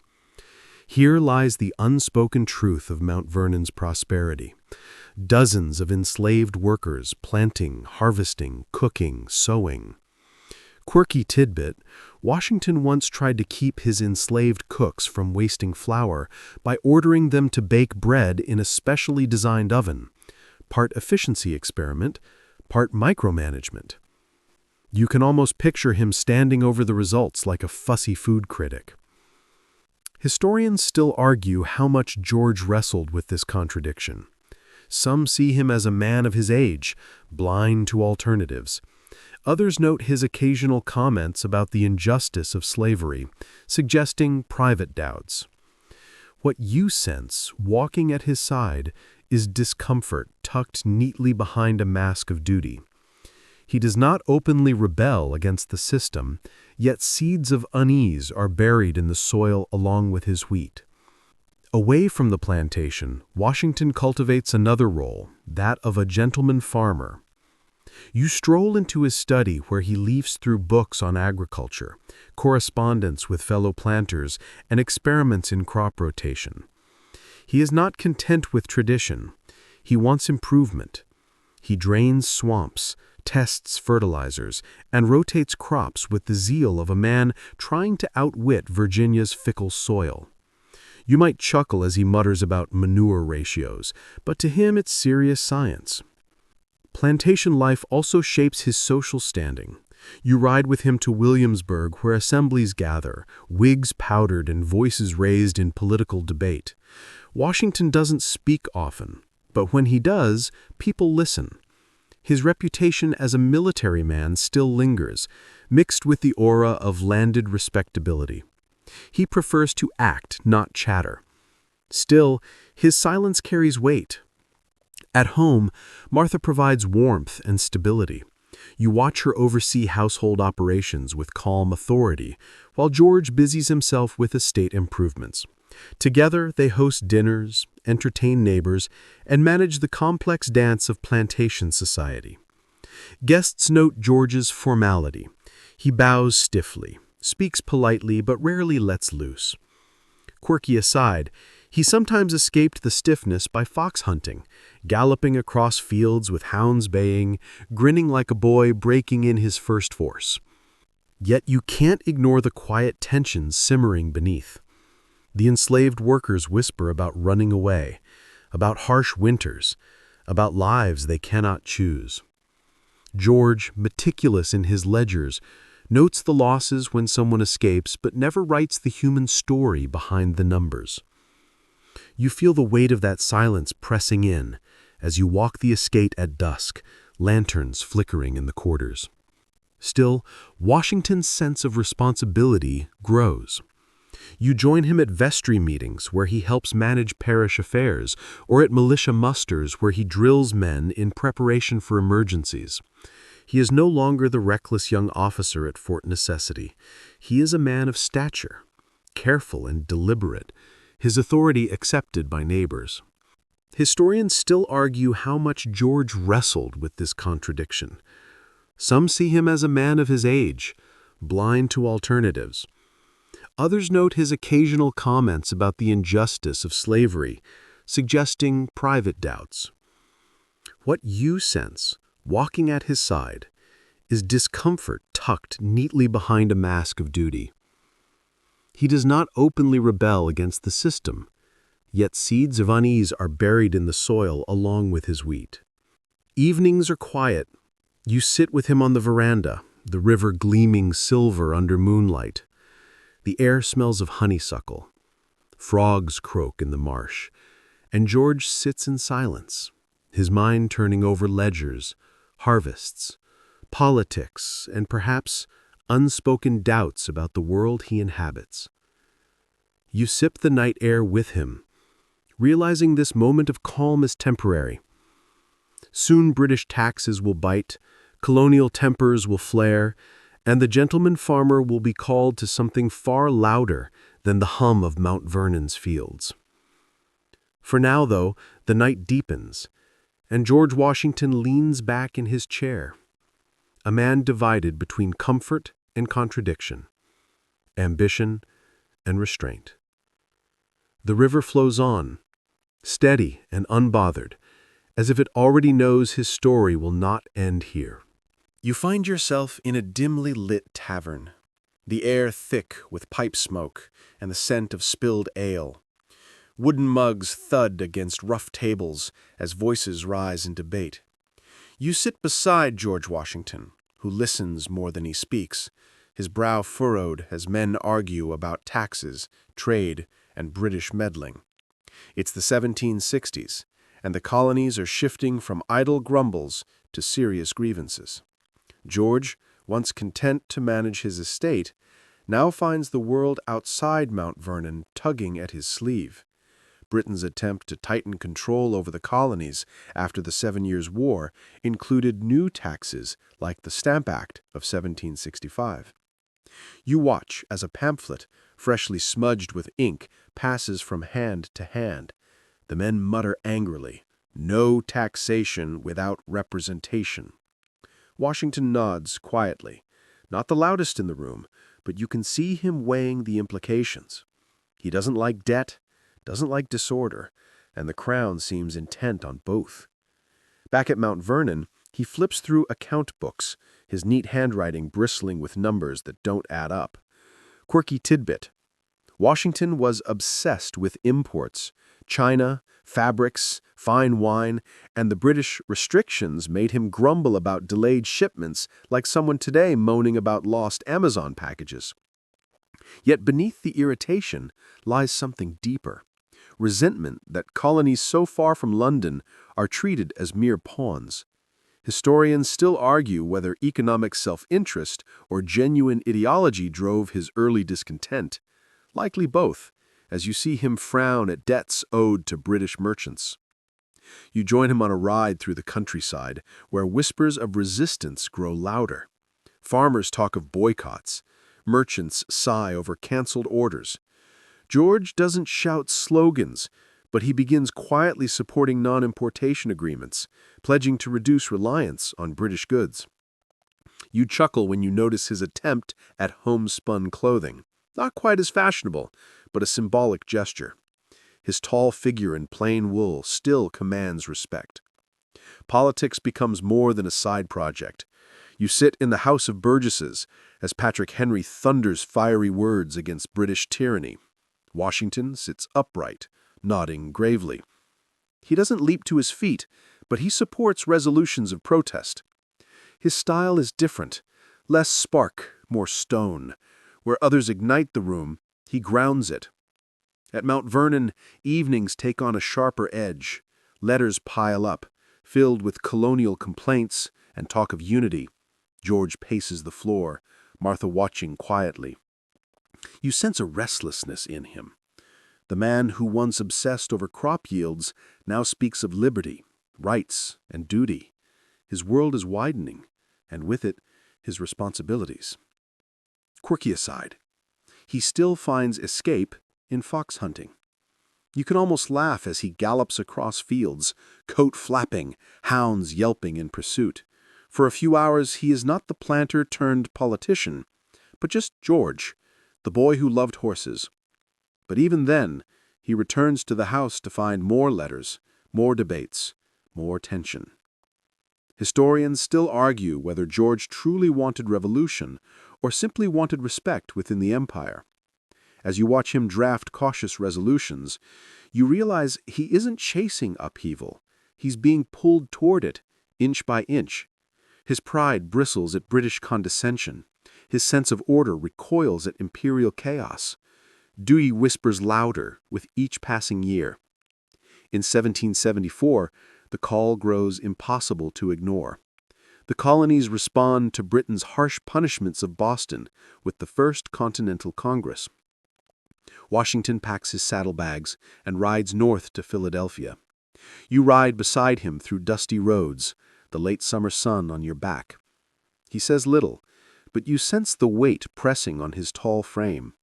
Here lies the unspoken truth of Mount Vernon's prosperity. Dozens of enslaved workers planting, harvesting, cooking, sewing. Quirky tidbit: Washington once tried to keep his enslaved cooks from wasting flour by ordering them to bake bread in a specially designed oven. Part efficiency experiment, part micromanagement. You can almost picture him standing over the results like a fussy food critic. Historians still argue how much George wrestled with this contradiction. Some see him as a man of his age, blind to alternatives. Others note his occasional comments about the injustice of slavery, suggesting private doubts. What you sense, walking at his side, is discomfort tucked neatly behind a mask of duty. He does not openly rebel against the system, yet seeds of unease are buried in the soil along with his wheat. Away from the plantation, Washington cultivates another role, that of a gentleman farmer. You stroll into his study where he leafs through books on agriculture, correspondence with fellow planters, and experiments in crop rotation. He is not content with tradition. He wants improvement. He drains swamps, tests fertilizers, and rotates crops with the zeal of a man trying to outwit Virginia's fickle soil. You might chuckle as he mutters about manure ratios, but to him it's serious science. Plantation life also shapes his social standing. You ride with him to Williamsburg, where assemblies gather, wigs powdered and voices raised in political debate. Washington doesn't speak often, but when he does, people listen. His reputation as a military man still lingers, mixed with the aura of landed respectability. He prefers to act, not chatter. Still, his silence carries weight. At home, Martha provides warmth and stability. You watch her oversee household operations with calm authority, while George busies himself with estate improvements. Together, they host dinners, entertain neighbors, and manage the complex dance of plantation society. Guests note George's formality. He bows stiffly, speaks politely, but rarely lets loose. Quirky aside, he sometimes escaped the stiffness by fox hunting, galloping across fields with hounds baying, grinning like a boy breaking in his first force. Yet you can't ignore the quiet tensions simmering beneath. The enslaved workers whisper about running away, about harsh winters, about lives they cannot choose. George, meticulous in his ledgers, notes the losses when someone escapes but never writes the human story behind the numbers. You feel the weight of that silence pressing in as you walk the estate at dusk, lanterns flickering in the quarters. Still, Washington's sense of responsibility grows. You join him at vestry meetings where he helps manage parish affairs, or at militia musters where he drills men in preparation for emergencies. He is no longer the reckless young officer at Fort Necessity. He is a man of stature, careful and deliberate, his authority accepted by neighbors. Historians still argue how much George wrestled with this contradiction. Some see him as a man of his age, blind to alternatives. Others note his occasional comments about the injustice of slavery, suggesting private doubts. What you sense, walking at his side, is discomfort tucked neatly behind a mask of duty. He does not openly rebel against the system, yet seeds of unease are buried in the soil along with his wheat. Evenings are quiet. You sit with him on the veranda, the river gleaming silver under moonlight. The air smells of honeysuckle. Frogs croak in the marsh, and George sits in silence, his mind turning over ledgers, harvests, politics, and perhaps unspoken doubts about the world he inhabits. You sip the night air with him, realizing this moment of calm is temporary. Soon British taxes will bite, colonial tempers will flare, and the gentleman farmer will be called to something far louder than the hum of Mount Vernon's fields. For now, though, the night deepens, and George Washington leans back in his chair, a man divided between comfort and contradiction, ambition and restraint. The river flows on, steady and unbothered, as if it already knows his story will not end here. You find yourself in a dimly lit tavern, the air thick with pipe smoke and the scent of spilled ale. Wooden mugs thud against rough tables as voices rise in debate. You sit beside George Washington, who listens more than he speaks, his brow furrowed as men argue about taxes, trade, and British meddling. It's the 1760s, and the colonies are shifting from idle grumbles to serious grievances. George, once content to manage his estate, now finds the world outside Mount Vernon tugging at his sleeve. Britain's attempt to tighten control over the colonies after the 7 Years' War included new taxes like the Stamp Act of 1765. You watch as a pamphlet, freshly smudged with ink, passes from hand to hand. The men mutter angrily, "No taxation without representation." Washington nods quietly, not the loudest in the room, but you can see him weighing the implications. He doesn't like debt, doesn't like disorder, and the Crown seems intent on both. Back at Mount Vernon, he flips through account books, his neat handwriting bristling with numbers that don't add up. Quirky tidbit: Washington was obsessed with imports, China, fabrics, fine wine, and the British restrictions made him grumble about delayed shipments like someone today moaning about lost Amazon packages. Yet beneath the irritation lies something deeper: resentment that colonies so far from London are treated as mere pawns. Historians still argue whether economic self-interest or genuine ideology drove his early discontent. Likely both, as you see him frown at debts owed to British merchants. You join him on a ride through the countryside, where whispers of resistance grow louder. Farmers talk of boycotts. Merchants sigh over canceled orders. George doesn't shout slogans, but he begins quietly supporting non-importation agreements, pledging to reduce reliance on British goods. You chuckle when you notice his attempt at homespun clothing. Not quite as fashionable, but a symbolic gesture. His tall figure in plain wool still commands respect. Politics becomes more than a side project. You sit in the House of Burgesses as Patrick Henry thunders fiery words against British tyranny. Washington sits upright, nodding gravely. He doesn't leap to his feet, but he supports resolutions of protest. His style is different, less spark, more stone. Where others ignite the room, he grounds it. At Mount Vernon, evenings take on a sharper edge. Letters pile up, filled with colonial complaints and talk of unity. George paces the floor, Martha watching quietly. You sense a restlessness in him. The man who once obsessed over crop yields now speaks of liberty, rights, and duty. His world is widening, and with it, his responsibilities. Quirky aside, he still finds escape in fox hunting. You can almost laugh as he gallops across fields, coat flapping, hounds yelping in pursuit. For a few hours, he is not the planter turned politician, but just George, the boy who loved horses. But even then, he returns to the house to find more letters, more debates, more tension. Historians still argue whether George truly wanted revolution or simply wanted respect within the empire. As you watch him draft cautious resolutions, you realize he isn't chasing upheaval. He's being pulled toward it, inch by inch. His pride bristles at British condescension. His sense of order recoils at imperial chaos. Dewey whispers louder with each passing year. In 1774, the call grows impossible to ignore. The colonies respond to Britain's harsh punishments of Boston with the First Continental Congress. Washington packs his saddlebags and rides north to Philadelphia. You ride beside him through dusty roads, the late summer sun on your back. He says little, but you sense the weight pressing on his tall frame.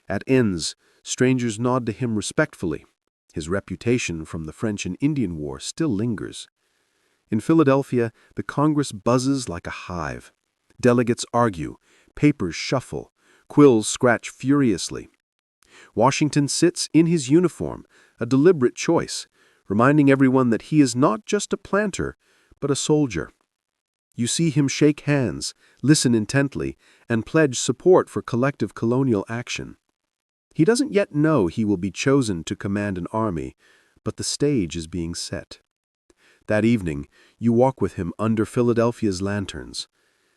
At inns, strangers nod to him respectfully. His reputation from the French and Indian War still lingers. In Philadelphia, the Congress buzzes like a hive. Delegates argue, papers shuffle, quills scratch furiously. Washington sits in his uniform, a deliberate choice, reminding everyone that he is not just a planter, but a soldier. You see him shake hands, listen intently, and pledge support for collective colonial action. He doesn't yet know he will be chosen to command an army, but the stage is being set. That evening, you walk with him under Philadelphia's lanterns.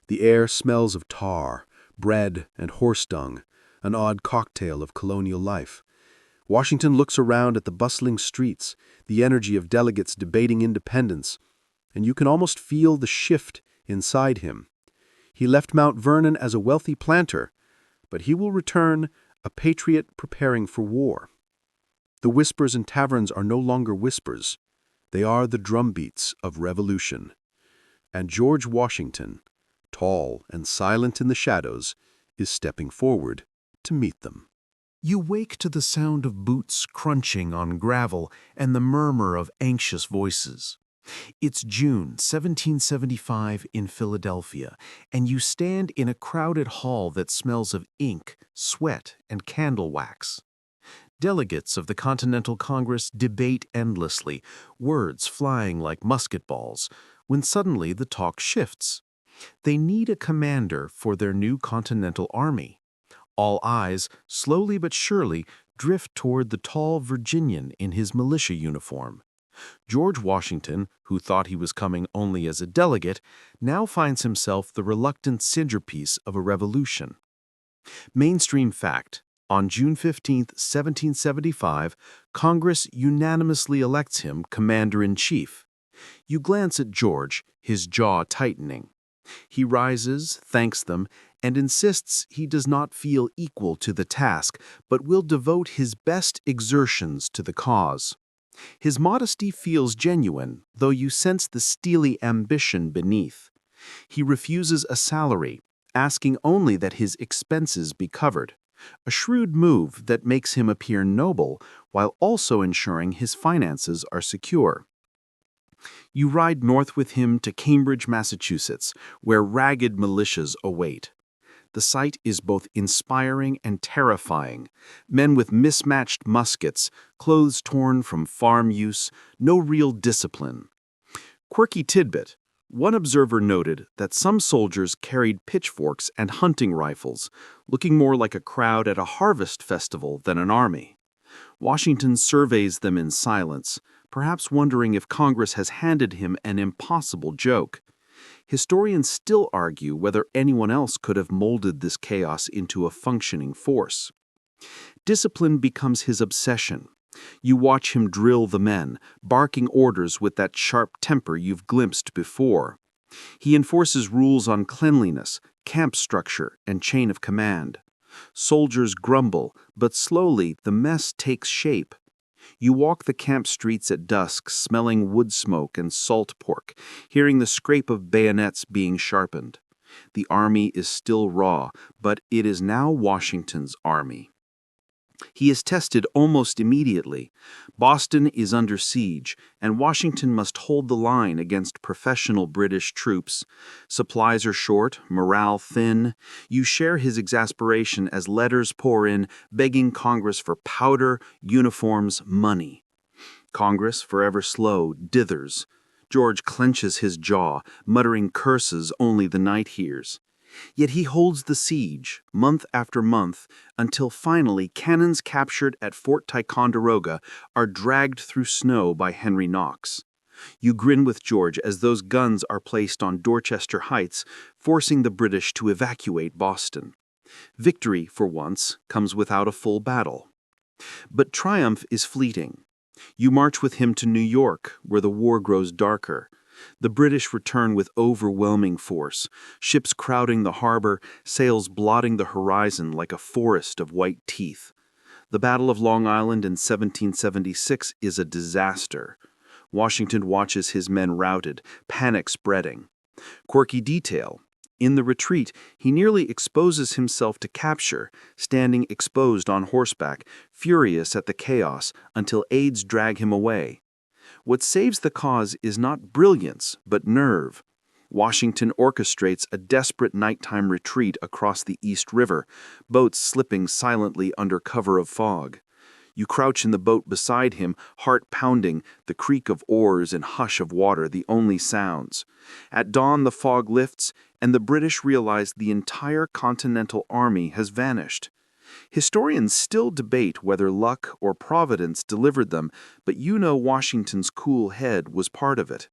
The air smells of tar, bread, and horse dung, an odd cocktail of colonial life. Washington looks around at the bustling streets, the energy of delegates debating independence, and you can almost feel the shift inside him. He left Mount Vernon as a wealthy planter, but he will return a patriot preparing for war. The whispers in taverns are no longer whispers. They are the drumbeats of revolution. And George Washington, tall and silent in the shadows, is stepping forward to meet them. You wake to the sound of boots crunching on gravel and the murmur of anxious voices. It's June 1775 in Philadelphia, and you stand in a crowded hall that smells of ink, sweat, and candle wax. Delegates of the Continental Congress debate endlessly, words flying like musket balls, when suddenly the talk shifts. They need a commander for their new Continental Army. All eyes, slowly but surely, drift toward the tall Virginian in his militia uniform. George Washington, who thought he was coming only as a delegate, now finds himself the reluctant centerpiece of a revolution. Mainstream fact: on June 15, 1775, Congress unanimously elects him commander-in-chief. You glance at George, his jaw tightening. He rises, thanks them, and insists he does not feel equal to the task, but will devote his best exertions to the cause. His modesty feels genuine, though you sense the steely ambition beneath. He refuses a salary, asking only that his expenses be covered, a shrewd move that makes him appear noble while also ensuring his finances are secure. You ride north with him to Cambridge, Massachusetts, where ragged militias await. The sight is both inspiring and terrifying. Men with mismatched muskets, clothes torn from farm use, no real discipline. Quirky tidbit. One observer noted that some soldiers carried pitchforks and hunting rifles, looking more like a crowd at a harvest festival than an army. Washington surveys them in silence, perhaps wondering if Congress has handed him an impossible joke. Historians still argue whether anyone else could have molded this chaos into a functioning force. Discipline becomes his obsession. You watch him drill the men, barking orders with that sharp temper you've glimpsed before. He enforces rules on cleanliness, camp structure, and chain of command. Soldiers grumble, but slowly the mess takes shape. You walk the camp streets at dusk, smelling wood smoke and salt pork, hearing the scrape of bayonets being sharpened. The army is still raw, but it is now Washington's army. He is tested almost immediately. Boston is under siege, and Washington must hold the line against professional British troops. Supplies are short, morale thin. You share his exasperation as letters pour in, begging Congress for powder, uniforms, money. Congress, forever slow, dithers. George clenches his jaw, muttering curses only the night hears. Yet he holds the siege, month after month, until finally cannons captured at Fort Ticonderoga are dragged through snow by Henry Knox. You grin with George as those guns are placed on Dorchester Heights, forcing the British to evacuate Boston. Victory, for once, comes without a full battle. But triumph is fleeting. You march with him to New York, where the war grows darker. The British return with overwhelming force, ships crowding the harbor, sails blotting the horizon like a forest of white teeth. The Battle of Long Island in 1776 is a disaster. Washington watches his men routed, panic spreading. Quirky detail. In the retreat, he nearly exposes himself to capture, standing exposed on horseback, furious at the chaos, until aides drag him away. What saves the cause is not brilliance, but nerve. Washington orchestrates a desperate nighttime retreat across the East River, boats slipping silently under cover of fog. You crouch in the boat beside him, heart pounding, the creak of oars and hush of water the only sounds. At dawn the fog lifts, and the British realize the entire Continental Army has vanished. Historians still debate whether luck or providence delivered them, but you know Washington's cool head was part of it.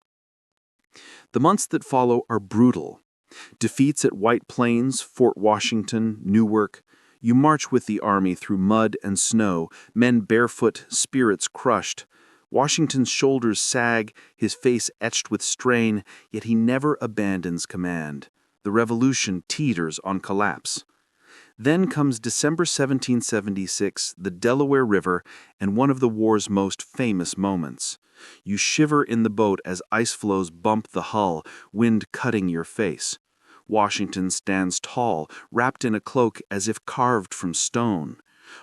The months that follow are brutal. Defeats at White Plains, Fort Washington, Newark. You march with the army through mud and snow, men barefoot, spirits crushed. Washington's shoulders sag, his face etched with strain, yet he never abandons command. The revolution teeters on collapse. Then comes December 1776, the Delaware River, and one of the war's most famous moments. You shiver in the boat as ice floes bump the hull, wind cutting your face. Washington stands tall, wrapped in a cloak as if carved from stone.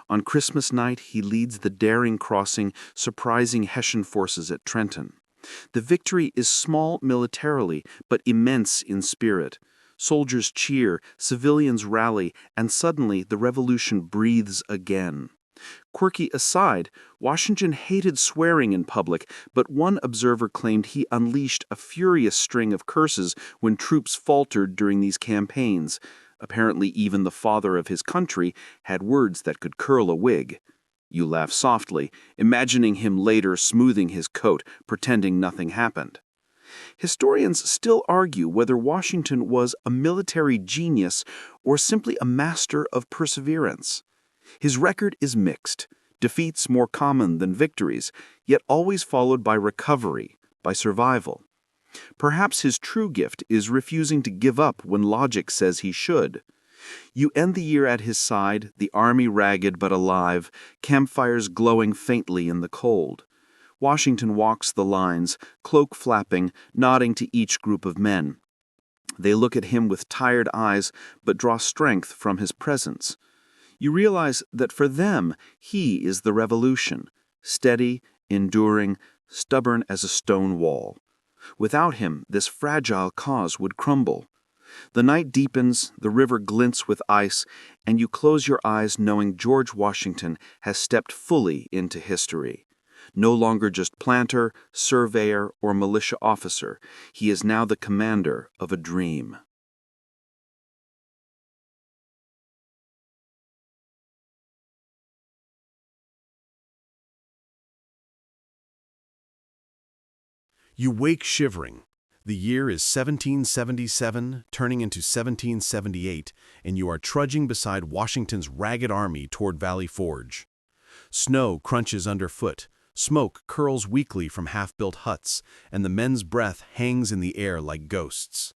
On Christmas night, he leads the daring crossing, surprising Hessian forces at Trenton. The victory is small militarily, but immense in spirit. Soldiers cheer, civilians rally, and suddenly the revolution breathes again. Quirky aside, Washington hated swearing in public, but one observer claimed he unleashed a furious string of curses when troops faltered during these campaigns. Apparently even the father of his country had words that could curl a wig. You laugh softly, imagining him later smoothing his coat, pretending nothing happened. Historians still argue whether Washington was a military genius or simply a master of perseverance. His record is mixed, defeats more common than victories, yet always followed by recovery, by survival. Perhaps his true gift is refusing to give up when logic says he should. You end the year at his side, the army ragged but alive, campfires glowing faintly in the cold. Washington walks the lines, cloak flapping, nodding to each group of men. They look at him with tired eyes, but draw strength from his presence. You realize that for them, he is the revolution, steady, enduring, stubborn as a stone wall. Without him, this fragile cause would crumble. The night deepens, the river glints with ice, and you close your eyes knowing George Washington has stepped fully into history. No longer just planter, surveyor, or militia officer, he is now the commander of a dream. You wake shivering. The year is 1777, turning into 1778, and you are trudging beside Washington's ragged army toward Valley Forge. Snow crunches underfoot, smoke curls weakly from half-built huts, and the men's breath hangs in the air like ghosts.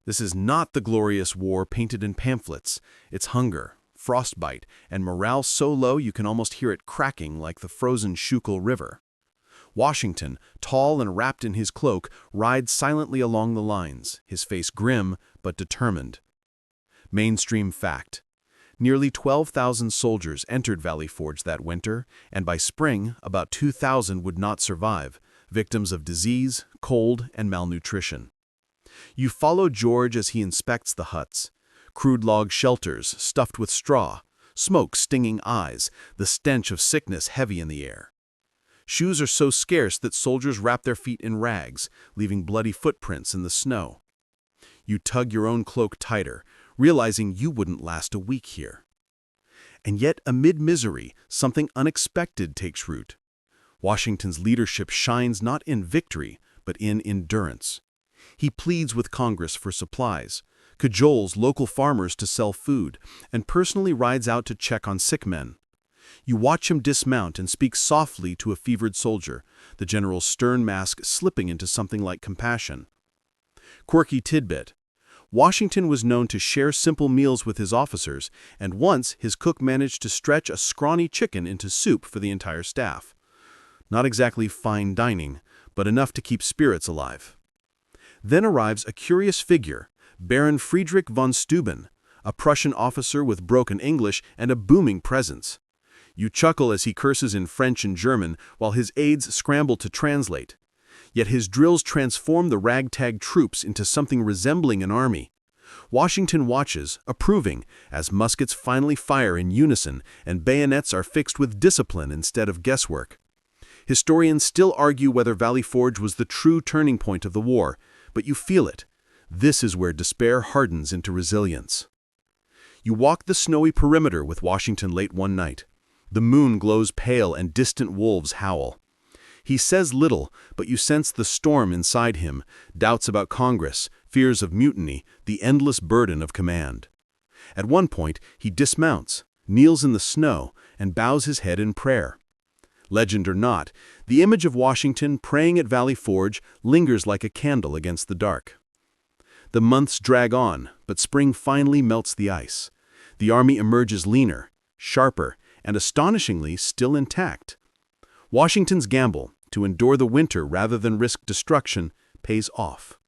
This is not the glorious war painted in pamphlets. It's hunger, frostbite, and morale so low you can almost hear it cracking like the frozen Schuylkill River. Washington, tall and wrapped in his cloak, rides silently along the lines, his face grim but determined. Mainstream fact. Nearly 12,000 soldiers entered Valley Forge that winter, and by spring, about 2,000 would not survive, victims of disease, cold, and malnutrition. You follow George as he inspects the huts. Crude log shelters stuffed with straw, smoke stinging eyes, the stench of sickness heavy in the air. Shoes are so scarce that soldiers wrap their feet in rags, leaving bloody footprints in the snow. You tug your own cloak tighter, realizing you wouldn't last a week here. And yet, amid misery, something unexpected takes root. Washington's leadership shines not in victory, but in endurance. He pleads with Congress for supplies, cajoles local farmers to sell food, and personally rides out to check on sick men. You watch him dismount and speak softly to a fevered soldier, the general's stern mask slipping into something like compassion. Quirky tidbit. Washington was known to share simple meals with his officers, and once his cook managed to stretch a scrawny chicken into soup for the entire staff. Not exactly fine dining, but enough to keep spirits alive. Then arrives a curious figure, Baron Friedrich von Steuben, a Prussian officer with broken English and a booming presence. You chuckle as he curses in French and German while his aides scramble to translate. Yet his drills transform the ragtag troops into something resembling an army. Washington watches, approving, as muskets finally fire in unison and bayonets are fixed with discipline instead of guesswork. Historians still argue whether Valley Forge was the true turning point of the war, but you feel it. This is where despair hardens into resilience. You walk the snowy perimeter with Washington late one night. The moon glows pale and distant wolves howl. He says little, but you sense the storm inside him, doubts about Congress, fears of mutiny, the endless burden of command. At one point, he dismounts, kneels in the snow, and bows his head in prayer. Legend or not, the image of Washington praying at Valley Forge lingers like a candle against the dark. The months drag on, but spring finally melts the ice. The army emerges leaner, sharper, and astonishingly still intact. Washington's gamble, to endure the winter rather than risk destruction, pays off.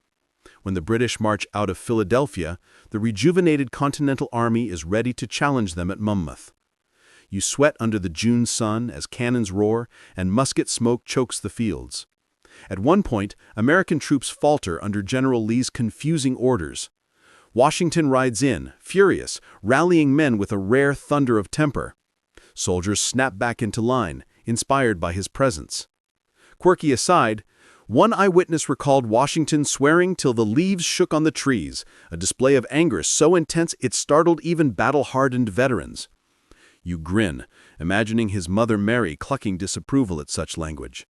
When the British march out of Philadelphia, the rejuvenated Continental Army is ready to challenge them at Monmouth. You sweat under the June sun as cannons roar and musket smoke chokes the fields. At one point, American troops falter under General Lee's confusing orders. Washington rides in, furious, rallying men with a rare thunder of temper. Soldiers snap back into line, inspired by his presence. Quirky aside, one eyewitness recalled Washington swearing till the leaves shook on the trees, a display of anger so intense it startled even battle-hardened veterans. You grin, imagining his mother Mary clucking disapproval at such language.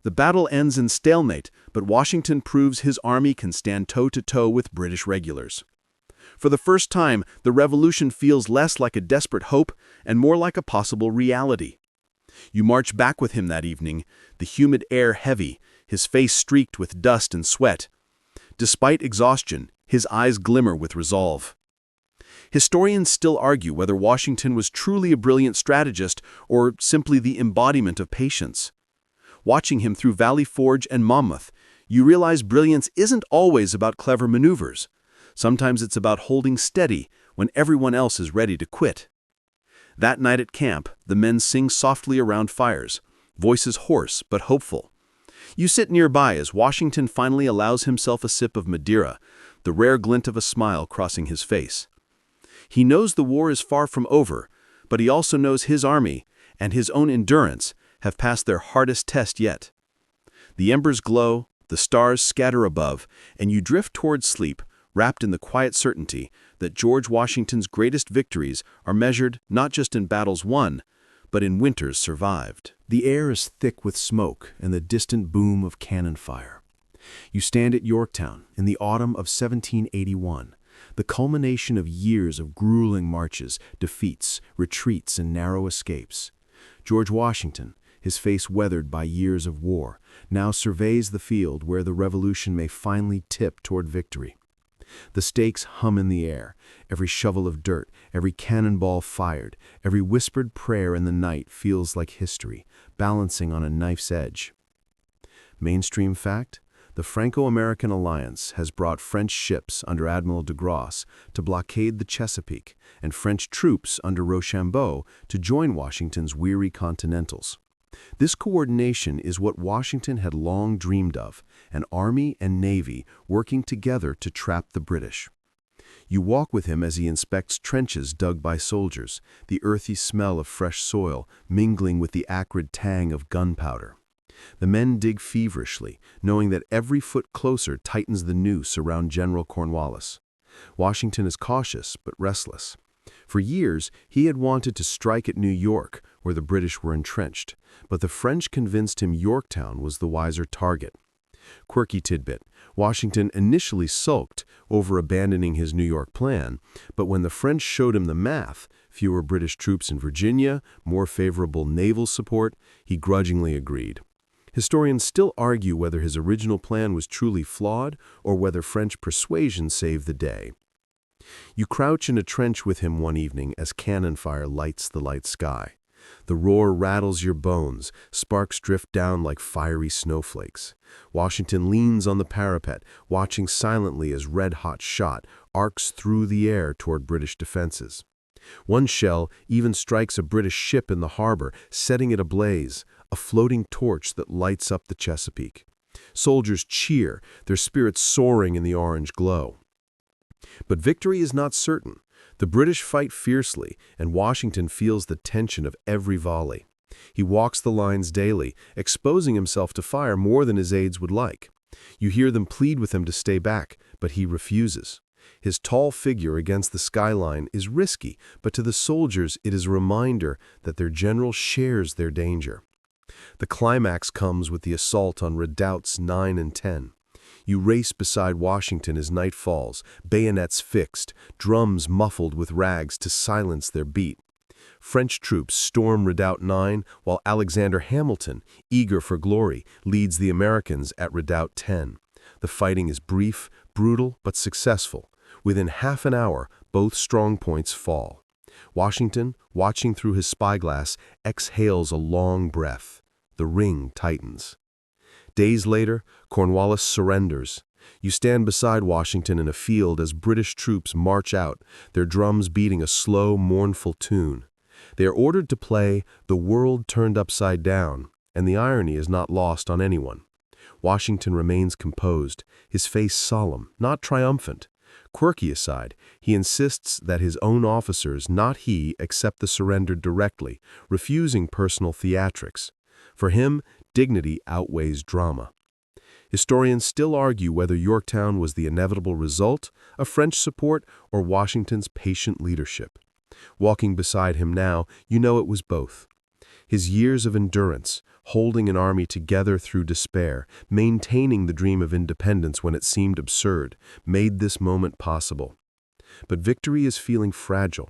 The battle ends in stalemate, but Washington proves his army can stand toe-to-toe with British regulars. For the first time, the revolution feels less like a desperate hope and more like a possible reality. You march back with him that evening, the humid air heavy, his face streaked with dust and sweat. Despite exhaustion, his eyes glimmer with resolve. Historians still argue whether Washington was truly a brilliant strategist or simply the embodiment of patience. Watching him through Valley Forge and Monmouth, you realize brilliance isn't always about clever maneuvers. Sometimes it's about holding steady when everyone else is ready to quit. That night at camp, the men sing softly around fires, voices hoarse but hopeful. You sit nearby as Washington finally allows himself a sip of Madeira, the rare glint of a smile crossing his face. He knows the war is far from over, but he also knows his army and his own endurance have passed their hardest test yet. The embers glow, the stars scatter above, and you drift towards sleep, wrapped in the quiet certainty that George Washington's greatest victories are measured not just in battles won, but in winters survived. The air is thick with smoke and the distant boom of cannon fire. You stand at Yorktown in the autumn of 1781, the culmination of years of grueling marches, defeats, retreats, and narrow escapes. George Washington, his face weathered by years of war, now surveys the field where the revolution may finally tip toward victory. The stakes hum in the air, every shovel of dirt, every cannonball fired, every whispered prayer in the night feels like history, balancing on a knife's edge. Mainstream fact: the Franco-American alliance has brought French ships under Admiral de Grasse to blockade the Chesapeake and French troops under Rochambeau to join Washington's weary Continentals. This coordination is what Washington had long dreamed of, an army and navy working together to trap the British. You walk with him as he inspects trenches dug by soldiers, the earthy smell of fresh soil mingling with the acrid tang of gunpowder. The men dig feverishly, knowing that every foot closer tightens the noose around General Cornwallis. Washington is cautious but restless. For years, he had wanted to strike at New York, where the British were entrenched, but the French convinced him Yorktown was the wiser target. Quirky tidbit: Washington initially sulked over abandoning his New York plan, but when the French showed him the math, fewer British troops in Virginia, more favorable naval support, he grudgingly agreed. Historians still argue whether his original plan was truly flawed or whether French persuasion saved the day. You crouch in a trench with him one evening as cannon fire lights the light sky. The roar rattles your bones, sparks drift down like fiery snowflakes. Washington leans on the parapet, watching silently as red-hot shot arcs through the air toward British defenses. One shell even strikes a British ship in the harbor, setting it ablaze, a floating torch that lights up the Chesapeake. Soldiers cheer, their spirits soaring in the orange glow. But victory is not certain. The British fight fiercely, and Washington feels the tension of every volley. He walks the lines daily, exposing himself to fire more than his aides would like. You hear them plead with him to stay back, but he refuses. His tall figure against the skyline is risky, but to the soldiers it is a reminder that their general shares their danger. The climax comes with the assault on redoubts 9 and 10. You race beside Washington as night falls, bayonets fixed, drums muffled with rags to silence their beat. French troops storm Redoubt 9, while Alexander Hamilton, eager for glory, leads the Americans at Redoubt 10. The fighting is brief, brutal, but successful. Within half an hour, both strong points fall. Washington, watching through his spyglass, exhales a long breath. The ring tightens. Days later, Cornwallis surrenders. You stand beside Washington in a field as British troops march out, their drums beating a slow, mournful tune. They are ordered to play "The World Turned Upside Down," and the irony is not lost on anyone. Washington remains composed, his face solemn, not triumphant. Quirky aside, he insists that his own officers, not he, accept the surrender directly, refusing personal theatrics. For him, dignity outweighs drama. Historians still argue whether Yorktown was the inevitable result of French support or Washington's patient leadership. Walking beside him now, you know it was both. His years of endurance, holding an army together through despair, maintaining the dream of independence when it seemed absurd, made this moment possible. But victory is feeling fragile.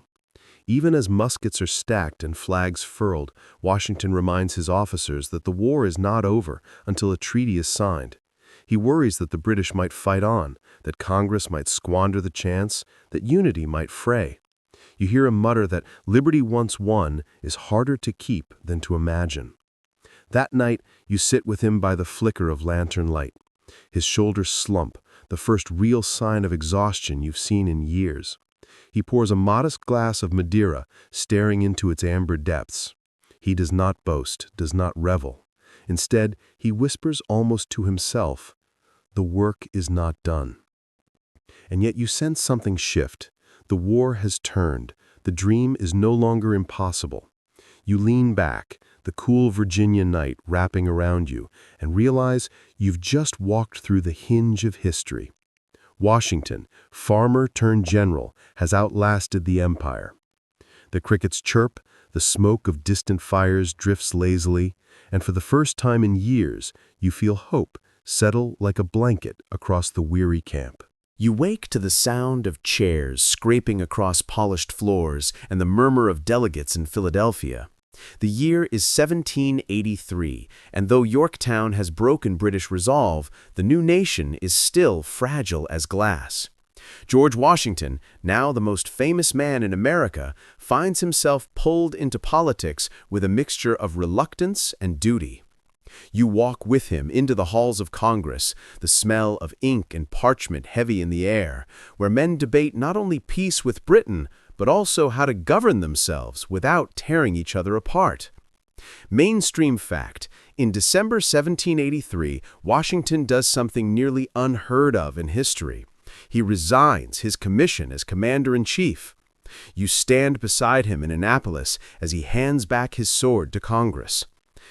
Even as muskets are stacked and flags furled, Washington reminds his officers that the war is not over until a treaty is signed. He worries that the British might fight on, that Congress might squander the chance, that unity might fray. You hear him mutter that liberty once won is harder to keep than to imagine. That night, you sit with him by the flicker of lantern light. His shoulders slump, the first real sign of exhaustion you've seen in years. He pours a modest glass of Madeira, staring into its amber depths. He does not boast, does not revel. Instead, he whispers almost to himself, "The work is not done." And yet you sense something shift. The war has turned. The dream is no longer impossible. You lean back, the cool Virginia night wrapping around you, and realize you've just walked through the hinge of history. Washington, farmer turned general, has outlasted the empire. The crickets chirp, the smoke of distant fires drifts lazily, and for the first time in years, you feel hope settle like a blanket across the weary camp. You wake to the sound of chairs scraping across polished floors and the murmur of delegates in Philadelphia. The year is 1783, and though Yorktown has broken British resolve, the new nation is still fragile as glass. George Washington, now the most famous man in America, finds himself pulled into politics with a mixture of reluctance and duty. You walk with him into the halls of Congress, the smell of ink and parchment heavy in the air, where men debate not only peace with Britain, but also how to govern themselves without tearing each other apart. Mainstream fact: in December 1783, Washington does something nearly unheard of in history. He resigns his commission as commander-in-chief. You stand beside him in Annapolis as he hands back his sword to Congress.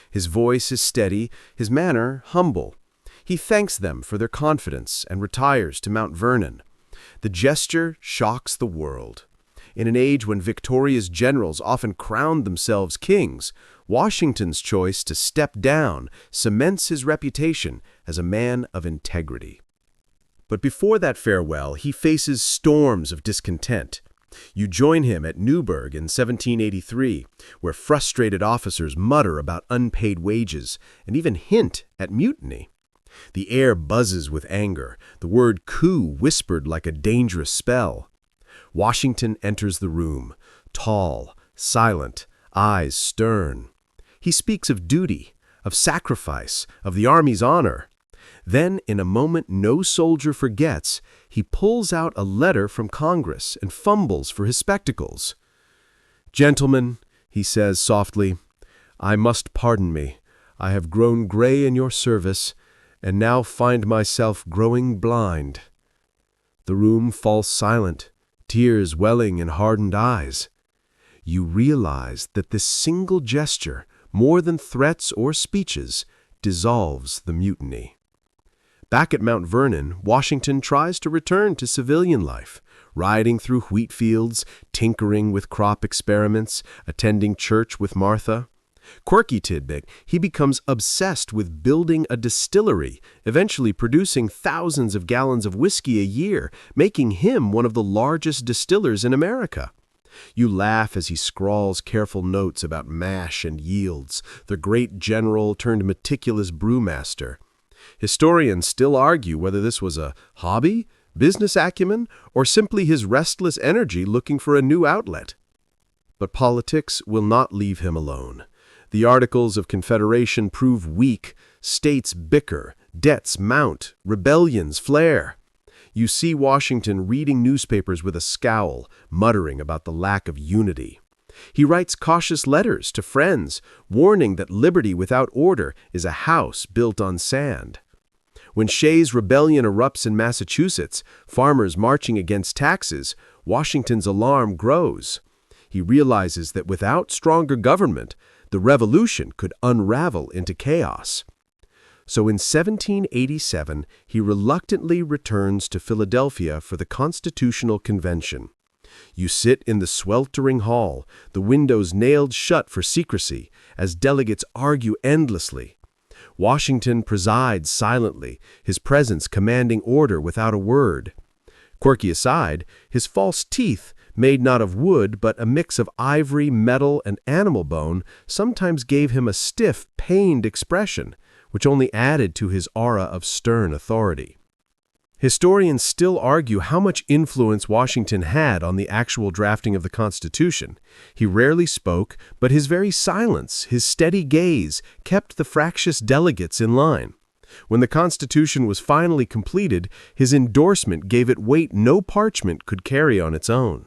His voice is steady, his manner humble. He thanks them for their confidence and retires to Mount Vernon. The gesture shocks the world. In an age when victorious generals often crowned themselves kings, Washington's choice to step down cements his reputation as a man of integrity. But before that farewell, he faces storms of discontent. You join him at Newburgh in 1783, where frustrated officers mutter about unpaid wages and even hint at mutiny. The air buzzes with anger, the word coup whispered like a dangerous spell. Washington enters the room, tall, silent, eyes stern. He speaks of duty, of sacrifice, of the Army's honor. Then, in a moment no soldier forgets, he pulls out a letter from Congress and fumbles for his spectacles. "Gentlemen," he says softly, "I must pardon me. I have grown gray in your service, and now find myself growing blind." The room falls silent, tears welling in hardened eyes. You realize that this single gesture, more than threats or speeches, dissolves the mutiny. Back at Mount Vernon, Washington tries to return to civilian life, riding through wheat fields, tinkering with crop experiments, attending church with Martha. Quirky tidbit, he becomes obsessed with building a distillery, eventually producing thousands of gallons of whiskey a year, making him one of the largest distillers in America. You laugh as he scrawls careful notes about mash and yields, the great general turned meticulous brewmaster. Historians still argue whether this was a hobby, business acumen, or simply his restless energy looking for a new outlet. But politics will not leave him alone. The Articles of Confederation prove weak, states bicker, debts mount, rebellions flare. You see Washington reading newspapers with a scowl, muttering about the lack of unity. He writes cautious letters to friends, warning that liberty without order is a house built on sand. When Shays' rebellion erupts in Massachusetts, farmers marching against taxes, Washington's alarm grows. He realizes that without stronger government, the revolution could unravel into chaos. So in 1787, he reluctantly returns to Philadelphia for the Constitutional Convention. You sit in the sweltering hall, the windows nailed shut for secrecy, as delegates argue endlessly. Washington presides silently, his presence commanding order without a word. Quirky aside, his false teeth made not of wood but a mix of ivory, metal, and animal bone, sometimes gave him a stiff, pained expression, which only added to his aura of stern authority. Historians still argue how much influence Washington had on the actual drafting of the Constitution. He rarely spoke, but his very silence, his steady gaze, kept the fractious delegates in line. When the Constitution was finally completed, his endorsement gave it weight no parchment could carry on its own.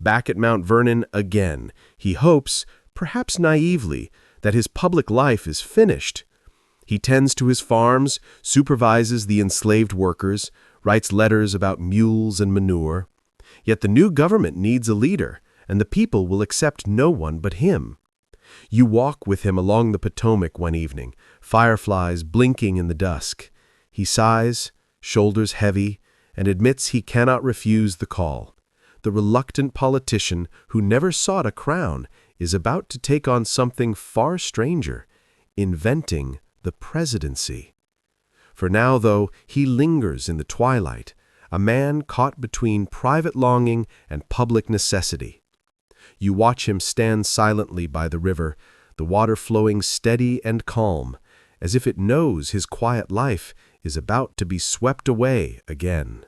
Back at Mount Vernon again, he hopes, perhaps naively, that his public life is finished. He tends to his farms, supervises the enslaved workers, writes letters about mules and manure. Yet the new government needs a leader, and the people will accept no one but him. You walk with him along the Potomac one evening, fireflies blinking in the dusk. He sighs, shoulders heavy, and admits he cannot refuse the call. The reluctant politician who never sought a crown is about to take on something far stranger, inventing the presidency. For now, though, he lingers in the twilight, a man caught between private longing and public necessity. You watch him stand silently by the river, the water flowing steady and calm, as if it knows his quiet life is about to be swept away again.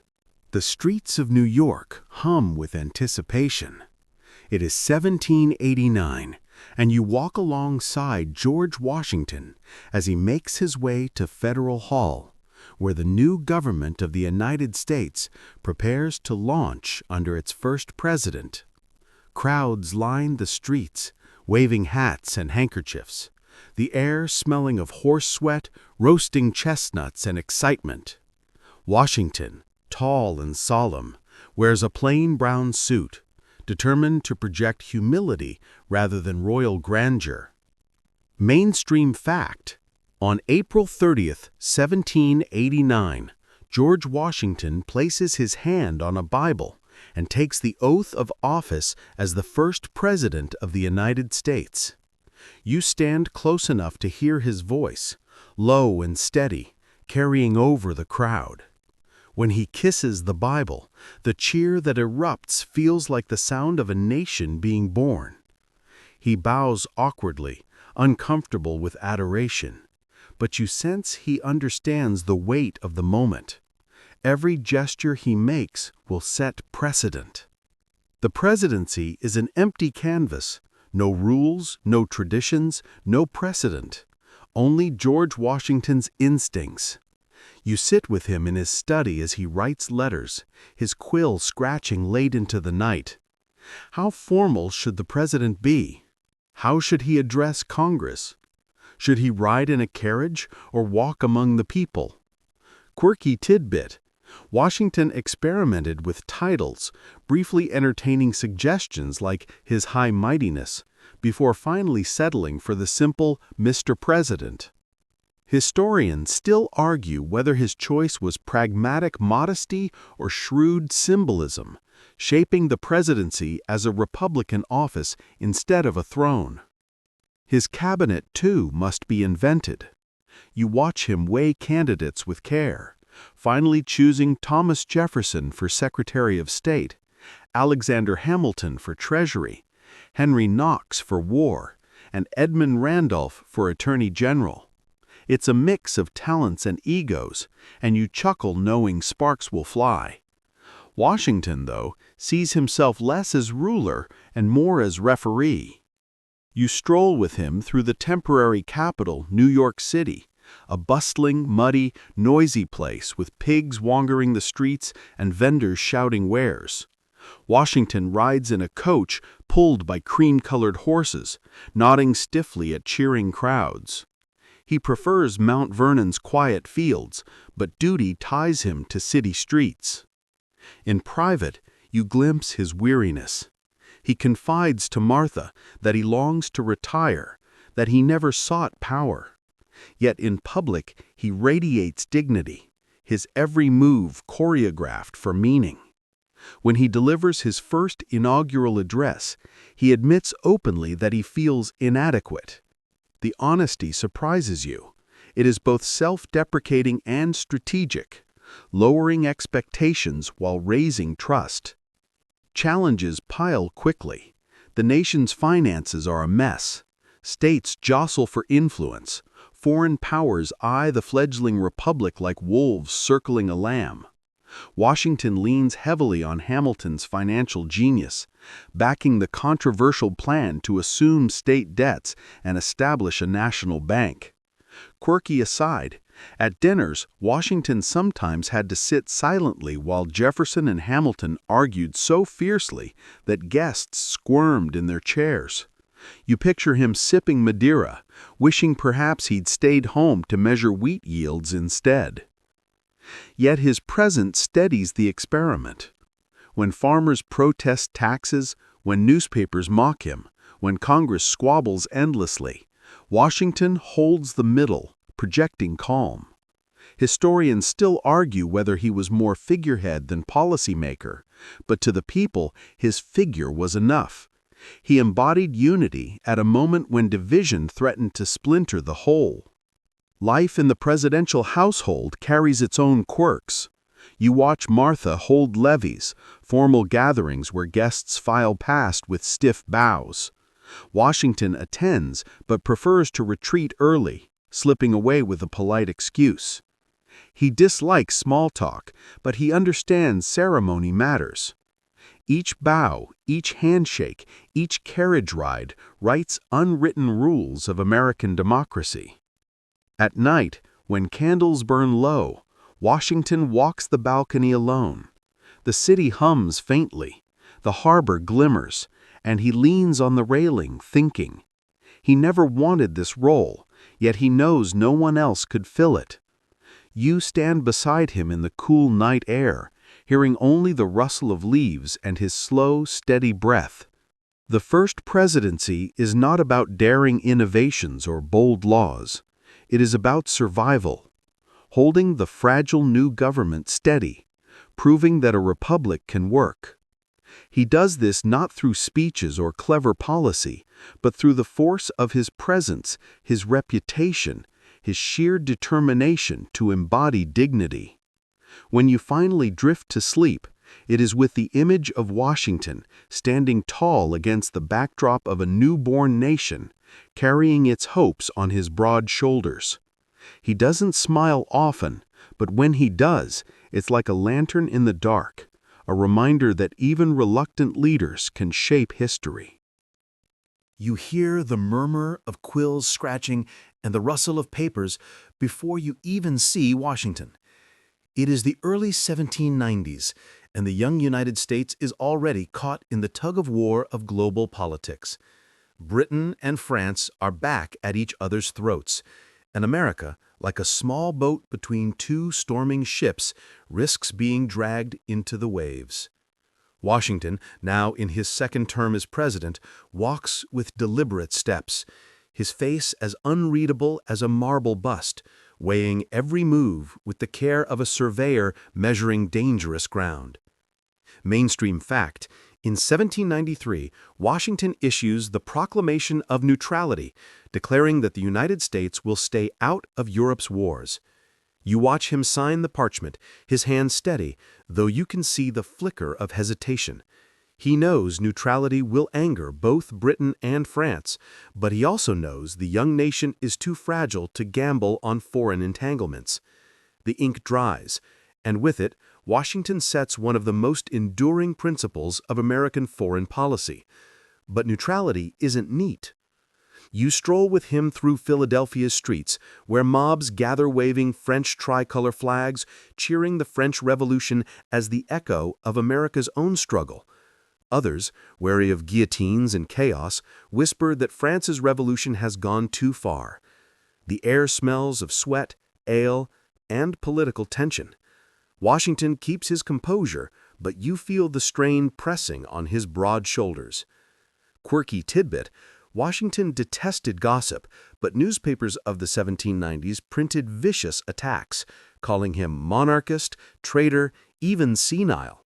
The streets of New York hum with anticipation. It is 1789, and you walk alongside George Washington as he makes his way to Federal Hall, where the new government of the United States prepares to launch under its first president. Crowds line the streets, waving hats and handkerchiefs, the air smelling of horse sweat, roasting chestnuts, and excitement. Washington, tall and solemn, wears a plain brown suit, determined to project humility rather than royal grandeur. Mainstream fact: on April 30th, 1789, George Washington places his hand on a Bible and takes the oath of office as the first President of the United States. You stand close enough to hear his voice, low and steady, carrying over the crowd. When he kisses the Bible, the cheer that erupts feels like the sound of a nation being born. He bows awkwardly, uncomfortable with adoration, but you sense he understands the weight of the moment. Every gesture he makes will set precedent. The presidency is an empty canvas, no rules, no traditions, no precedent, only George Washington's instincts. You sit with him in his study as he writes letters, his quill scratching late into the night. How formal should the president be? How should he address Congress? Should he ride in a carriage or walk among the people? Quirky tidbit: Washington experimented with titles, briefly entertaining suggestions like His High Mightiness, before finally settling for the simple Mr. President. Historians still argue whether his choice was pragmatic modesty or shrewd symbolism, shaping the presidency as a Republican office instead of a throne. His cabinet, too, must be invented. You watch him weigh candidates with care, finally choosing Thomas Jefferson for Secretary of State, Alexander Hamilton for Treasury, Henry Knox for War, and Edmund Randolph for Attorney General. It's a mix of talents and egos, and you chuckle knowing sparks will fly. Washington, though, sees himself less as ruler and more as referee. You stroll with him through the temporary capital, New York City, a bustling, muddy, noisy place with pigs wandering the streets and vendors shouting wares. Washington rides in a coach pulled by cream-colored horses, nodding stiffly at cheering crowds. He prefers Mount Vernon's quiet fields, but duty ties him to city streets. In private, you glimpse his weariness. He confides to Martha that he longs to retire, that he never sought power. Yet in public, he radiates dignity, his every move choreographed for meaning. When he delivers his first inaugural address, he admits openly that he feels inadequate. The honesty surprises you. It is both self-deprecating and strategic, lowering expectations while raising trust. Challenges pile quickly. The nation's finances are a mess. States jostle for influence. Foreign powers eye the fledgling republic like wolves circling a lamb. Washington leans heavily on Hamilton's financial genius, backing the controversial plan to assume state debts and establish a national bank. Quirky aside, at dinners, Washington sometimes had to sit silently while Jefferson and Hamilton argued so fiercely that guests squirmed in their chairs. You picture him sipping Madeira, wishing perhaps he'd stayed home to measure wheat yields instead. Yet his presence steadies the experiment. When farmers protest taxes, when newspapers mock him, when Congress squabbles endlessly, Washington holds the middle, projecting calm. Historians still argue whether he was more figurehead than policymaker, but to the people, his figure was enough. He embodied unity at a moment when division threatened to splinter the whole. Life in the presidential household carries its own quirks. You watch Martha hold levees, formal gatherings where guests file past with stiff bows. Washington attends but prefers to retreat early, slipping away with a polite excuse. He dislikes small talk, but he understands ceremony matters. Each bow, each handshake, each carriage ride writes unwritten rules of American democracy. At night, when candles burn low, Washington walks the balcony alone. The city hums faintly, the harbor glimmers, and he leans on the railing, thinking. He never wanted this role, yet he knows no one else could fill it. You stand beside him in the cool night air, hearing only the rustle of leaves and his slow, steady breath. The first presidency is not about daring innovations or bold laws. It is about survival, holding the fragile new government steady, proving that a republic can work. He does this not through speeches or clever policy, but through the force of his presence, his reputation, his sheer determination to embody dignity. When you finally drift to sleep, it is with the image of Washington standing tall against the backdrop of a newborn nation, carrying its hopes on his broad shoulders. He doesn't smile often, but when he does, it's like a lantern in the dark, a reminder that even reluctant leaders can shape history. You hear the murmur of quills scratching and the rustle of papers before you even see Washington. It is the early 1790s, and the young United States is already caught in the tug-of-war of global politics. Britain and France are back at each other's throats, and America, like a small boat between two storming ships, risks being dragged into the waves. Washington, now in his second term as president, walks with deliberate steps, his face as unreadable as a marble bust, weighing every move with the care of a surveyor measuring dangerous ground. Mainstream fact: in 1793, Washington issues the Proclamation of Neutrality, declaring that the United States will stay out of Europe's wars. You watch him sign the parchment, his hand steady, though you can see the flicker of hesitation. He knows neutrality will anger both Britain and France, but he also knows the young nation is too fragile to gamble on foreign entanglements. The ink dries, and with it, Washington sets one of the most enduring principles of American foreign policy. But neutrality isn't neat. You stroll with him through Philadelphia's streets, where mobs gather waving French tricolor flags, cheering the French Revolution as the echo of America's own struggle. Others, wary of guillotines and chaos, whisper that France's revolution has gone too far. The air smells of sweat, ale, and political tension. Washington keeps his composure, but you feel the strain pressing on his broad shoulders. Quirky tidbit: Washington detested gossip, but newspapers of the 1790s printed vicious attacks, calling him monarchist, traitor, even senile.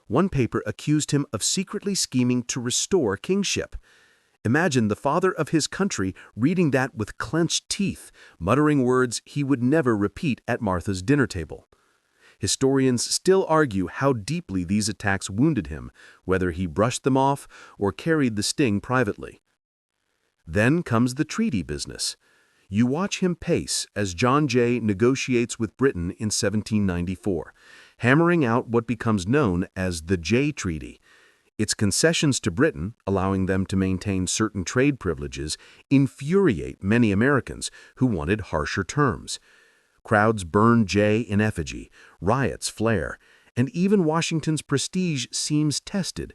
One paper accused him of secretly scheming to restore kingship. Imagine the father of his country reading that with clenched teeth, muttering words he would never repeat at Martha's dinner table. Historians still argue how deeply these attacks wounded him, whether he brushed them off or carried the sting privately. Then comes the treaty business. You watch him pace as John Jay negotiates with Britain in 1794, hammering out what becomes known as the Jay Treaty. Its concessions to Britain, allowing them to maintain certain trade privileges, infuriate many Americans who wanted harsher terms. Crowds burn Jay in effigy, riots flare, and even Washington's prestige seems tested.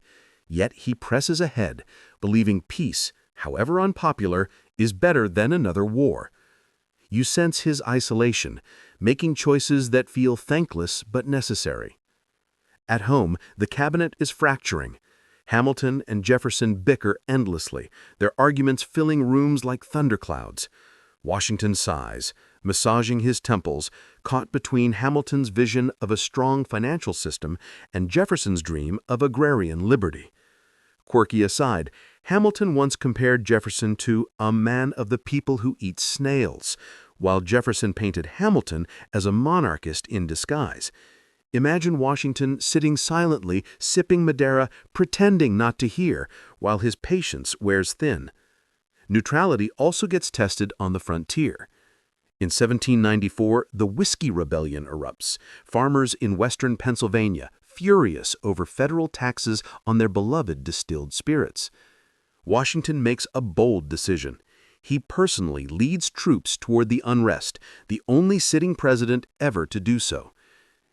Yet he presses ahead, believing peace, however unpopular, is better than another war. You sense his isolation, making choices that feel thankless but necessary. At home, the cabinet is fracturing. Hamilton and Jefferson bicker endlessly, their arguments filling rooms like thunderclouds. Washington sighs, massaging his temples, caught between Hamilton's vision of a strong financial system and Jefferson's dream of agrarian liberty. Quirky aside, Hamilton once compared Jefferson to a man of the people who eats snails, while Jefferson painted Hamilton as a monarchist in disguise. Imagine Washington sitting silently, sipping Madeira, pretending not to hear, while his patience wears thin. Neutrality also gets tested on the frontier. In 1794, the Whiskey Rebellion erupts, farmers in western Pennsylvania furious over federal taxes on their beloved distilled spirits. Washington makes a bold decision. He personally leads troops toward the unrest, the only sitting president ever to do so.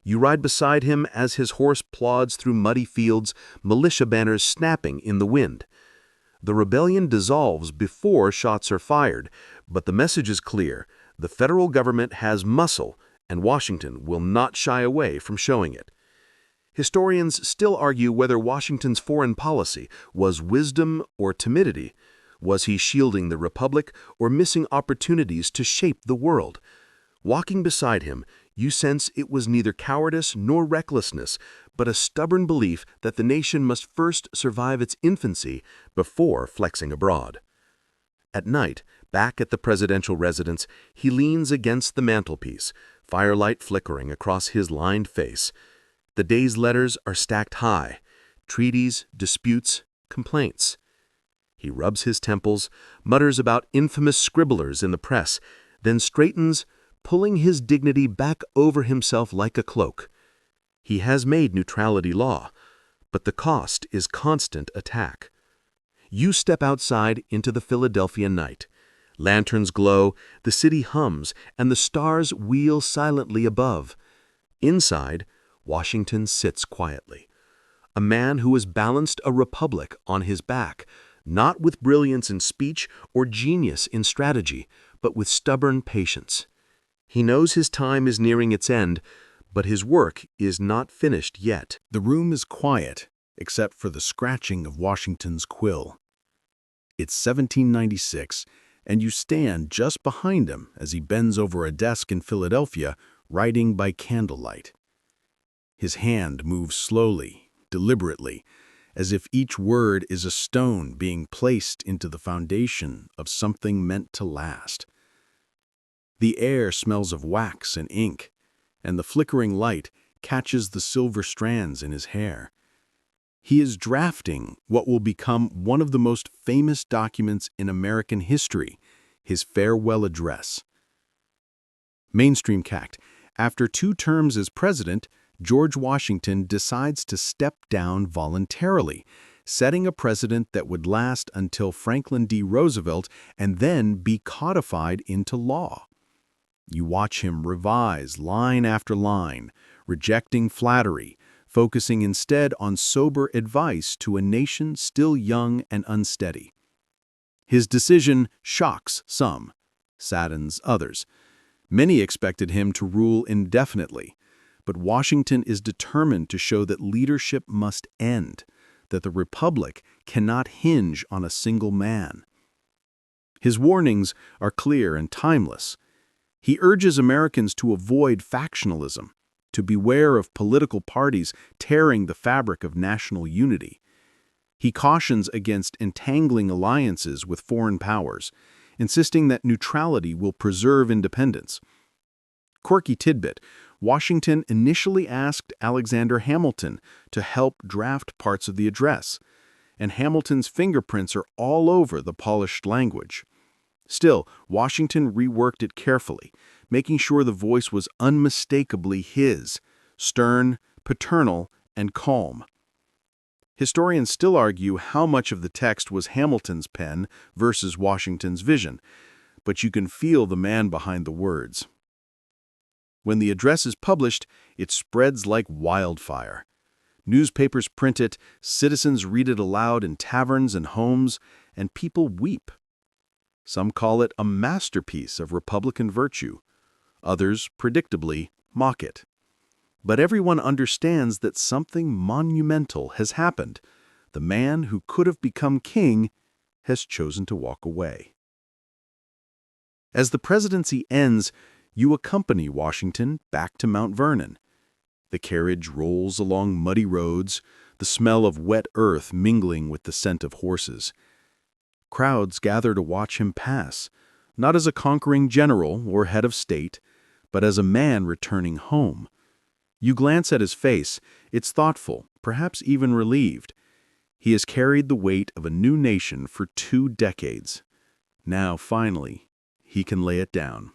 You ride beside him as his horse plods through muddy fields, militia banners snapping in the wind. The rebellion dissolves before shots are fired, but the message is clear. The federal government has muscle, and Washington will not shy away from showing it. Historians still argue whether Washington's foreign policy was wisdom or timidity. Was he shielding the Republic or missing opportunities to shape the world? Walking beside him, you sense it was neither cowardice nor recklessness, but a stubborn belief that the nation must first survive its infancy before flexing abroad. At night, back at the presidential residence, he leans against the mantelpiece, firelight flickering across his lined face. The day's letters are stacked high, treaties, disputes, complaints. He rubs his temples, mutters about infamous scribblers in the press, then straightens, pulling his dignity back over himself like a cloak. He has made neutrality law, but the cost is constant attack. You step outside into the Philadelphia night. Lanterns glow, the city hums, and the stars wheel silently above. Inside, Washington sits quietly. A man who has balanced a republic on his back, not with brilliance in speech or genius in strategy, but with stubborn patience. He knows his time is nearing its end, but his work is not finished yet. The room is quiet, except for the scratching of Washington's quill. It's 1796, and you stand just behind him as he bends over a desk in Philadelphia, writing by candlelight. His hand moves slowly, deliberately, as if each word is a stone being placed into the foundation of something meant to last. The air smells of wax and ink, and the flickering light catches the silver strands in his hair. He is drafting what will become one of the most famous documents in American history, his farewell address. Mainstream fact: after 2 terms as president, George Washington decides to step down voluntarily, setting a precedent that would last until Franklin D. Roosevelt and then be codified into law. You watch him revise line after line, rejecting flattery, focusing instead on sober advice to a nation still young and unsteady. His decision shocks some, saddens others. Many expected him to rule indefinitely, but Washington is determined to show that leadership must end, that the republic cannot hinge on a single man. His warnings are clear and timeless. He urges Americans to avoid factionalism, to beware of political parties tearing the fabric of national unity. He cautions against entangling alliances with foreign powers, insisting that neutrality will preserve independence. Quirky tidbit: Washington initially asked Alexander Hamilton to help draft parts of the address, and Hamilton's fingerprints are all over the polished language. Still, Washington reworked it carefully, making sure the voice was unmistakably his, stern, paternal, and calm. Historians still argue how much of the text was Hamilton's pen versus Washington's vision, but you can feel the man behind the words. When the address is published, it spreads like wildfire. Newspapers print it, citizens read it aloud in taverns and homes, and people weep. Some call it a masterpiece of Republican virtue. Others, predictably, mock it. But everyone understands that something monumental has happened. The man who could have become king has chosen to walk away. As the presidency ends, you accompany Washington back to Mount Vernon. The carriage rolls along muddy roads, the smell of wet earth mingling with the scent of horses. Crowds gather to watch him pass, not as a conquering general or head of state, but as a man returning home. You glance at his face, it's thoughtful, perhaps even relieved. He has carried the weight of a new nation for 2 decades. Now, finally, he can lay it down.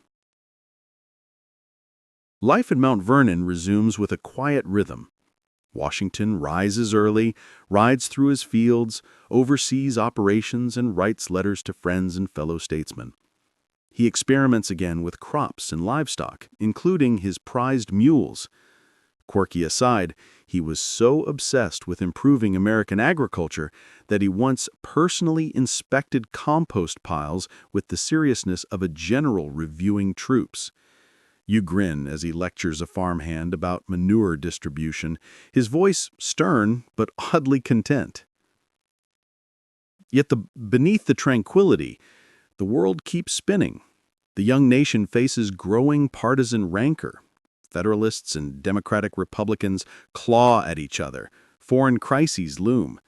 Life at Mount Vernon resumes with a quiet rhythm. Washington rises early, rides through his fields, oversees operations, and writes letters to friends and fellow statesmen. He experiments again with crops and livestock, including his prized mules. Quirky aside, he was so obsessed with improving American agriculture that he once personally inspected compost piles with the seriousness of a general reviewing troops. You grin as he lectures a farmhand about manure distribution, his voice stern but oddly content. Yet beneath the tranquility, the world keeps spinning. The young nation faces growing partisan rancor. Federalists and Democratic Republicans claw at each other. Foreign crises loom.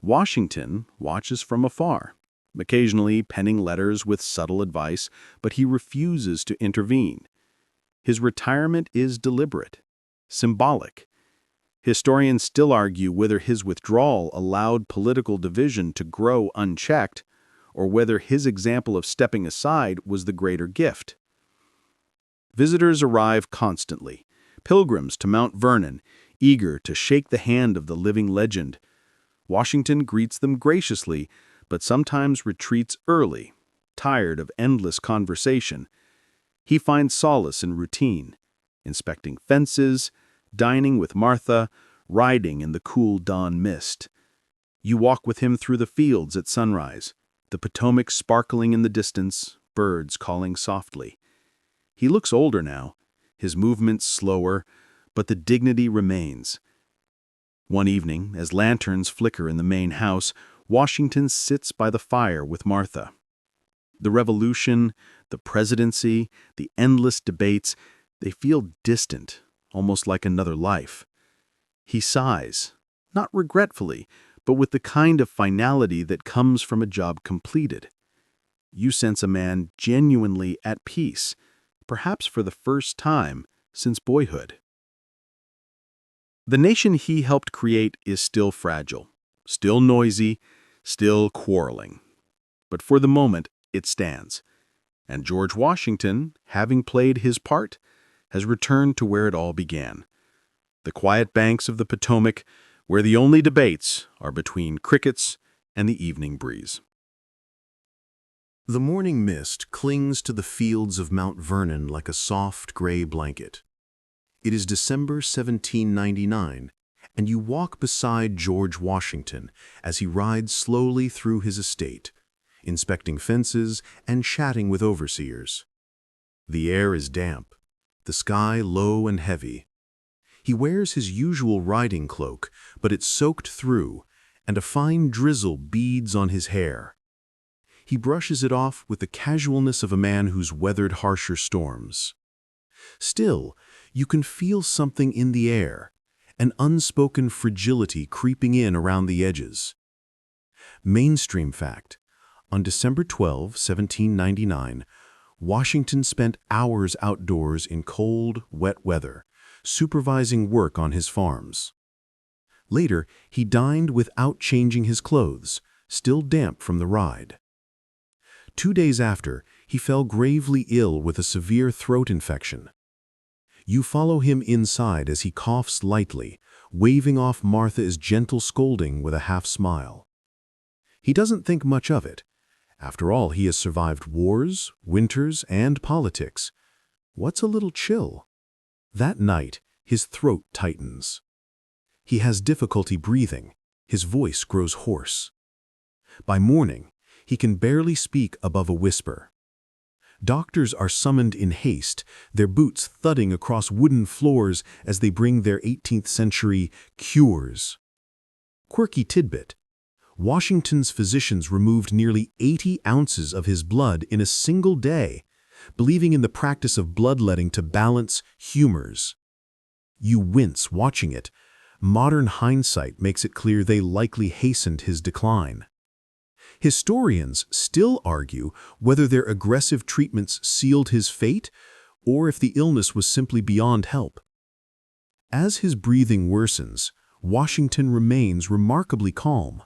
Washington watches from afar, occasionally penning letters with subtle advice, but he refuses to intervene. His retirement is deliberate, symbolic. Historians still argue whether his withdrawal allowed political division to grow unchecked, or whether his example of stepping aside was the greater gift. Visitors arrive constantly, pilgrims to Mount Vernon, eager to shake the hand of the living legend. Washington greets them graciously, but sometimes retreats early, tired of endless conversation. He finds solace in routine, inspecting fences, dining with Martha, riding in the cool dawn mist. You walk with him through the fields at sunrise, the Potomac sparkling in the distance, birds calling softly. He looks older now, his movements slower, but the dignity remains. One evening, as lanterns flicker in the main house, Washington sits by the fire with Martha. The revolution, the presidency, the endless debates, they feel distant, almost like another life. He sighs, not regretfully, but with the kind of finality that comes from a job completed. You sense a man genuinely at peace, perhaps for the first time since boyhood. The nation he helped create is still fragile, still noisy, still quarreling. But for the moment, it stands. And George Washington, having played his part, has returned to where it all began. The quiet banks of the Potomac, where the only debates are between crickets and the evening breeze. The morning mist clings to the fields of Mount Vernon like a soft gray blanket. It is December 1799, and you walk beside George Washington as he rides slowly through his estate, inspecting fences and chatting with overseers. The air is damp, the sky low and heavy. He wears his usual riding cloak, but it's soaked through, and a fine drizzle beads on his hair. He brushes it off with the casualness of a man who's weathered harsher storms. Still, you can feel something in the air, an unspoken fragility creeping in around the edges. Mainstream fact: on December 12, 1799, Washington spent hours outdoors in cold, wet weather, supervising work on his farms. Later, he dined without changing his clothes, still damp from the ride. 2 days after, he fell gravely ill with a severe throat infection. You follow him inside as he coughs lightly, waving off Martha's gentle scolding with a half-smile. He doesn't think much of it. After all, he has survived wars, winters, and politics. What's a little chill? That night, his throat tightens. He has difficulty breathing. His voice grows hoarse. By morning, he can barely speak above a whisper. Doctors are summoned in haste, their boots thudding across wooden floors as they bring their 18th-century cures. Quirky tidbit: Washington's physicians removed nearly 80 ounces of his blood in a single day, believing in the practice of bloodletting to balance humors. You wince watching it. Modern hindsight makes it clear they likely hastened his decline. Historians still argue whether their aggressive treatments sealed his fate or if the illness was simply beyond help. As his breathing worsens, Washington remains remarkably calm.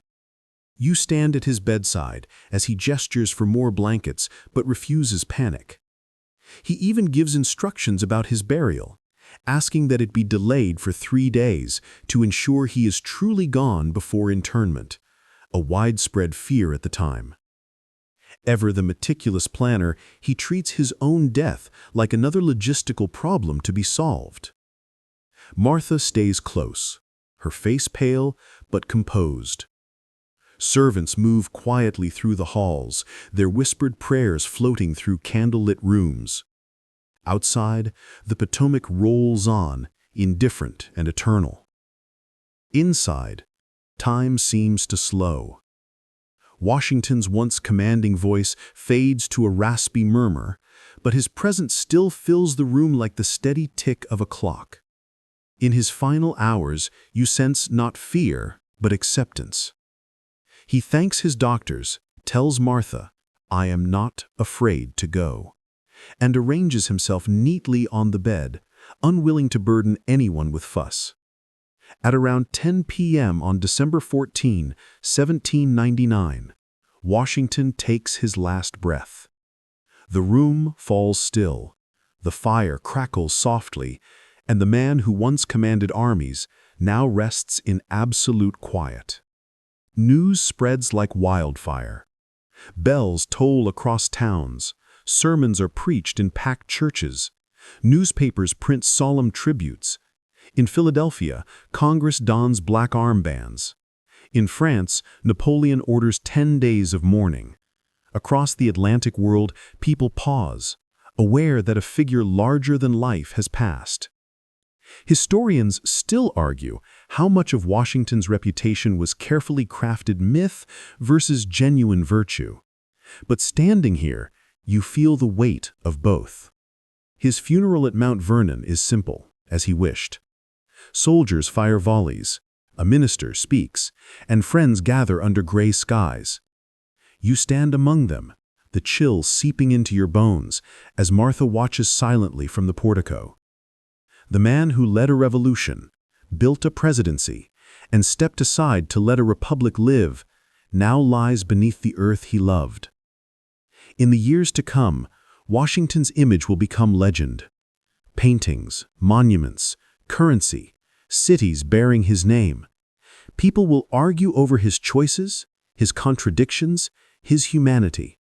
You stand at his bedside as he gestures for more blankets but refuses panic. He even gives instructions about his burial, asking that it be delayed for 3 days to ensure he is truly gone before internment, a widespread fear at the time. Ever the meticulous planner, he treats his own death like another logistical problem to be solved. Martha stays close, her face pale but composed. Servants move quietly through the halls, their whispered prayers floating through candlelit rooms. Outside, the Potomac rolls on, indifferent and eternal. Inside, time seems to slow. Washington's once commanding voice fades to a raspy murmur, but his presence still fills the room like the steady tick of a clock. In his final hours, you sense not fear, but acceptance. He thanks his doctors, tells Martha, "I am not afraid to go," and arranges himself neatly on the bed, unwilling to burden anyone with fuss. At around 10 p.m. on December 14, 1799, Washington takes his last breath. The room falls still, the fire crackles softly, and the man who once commanded armies now rests in absolute quiet. News spreads like wildfire. Bells toll across towns, sermons are preached in packed churches, newspapers print solemn tributes. In Philadelphia, Congress dons black armbands. In France, Napoleon orders 10 days of mourning. Across the Atlantic world, people pause, aware that a figure larger than life has passed. Historians still argue how much of Washington's reputation was carefully crafted myth versus genuine virtue. But standing here, you feel the weight of both. His funeral at Mount Vernon is simple, as he wished. Soldiers fire volleys, a minister speaks, and friends gather under gray skies. You stand among them, the chill seeping into your bones as Martha watches silently from the portico. The man who led a revolution, built a presidency, and stepped aside to let a republic live, now lies beneath the earth he loved. In the years to come, Washington's image will become legend. Paintings, monuments, currency, cities bearing his name. People will argue over his choices, his contradictions, his humanity.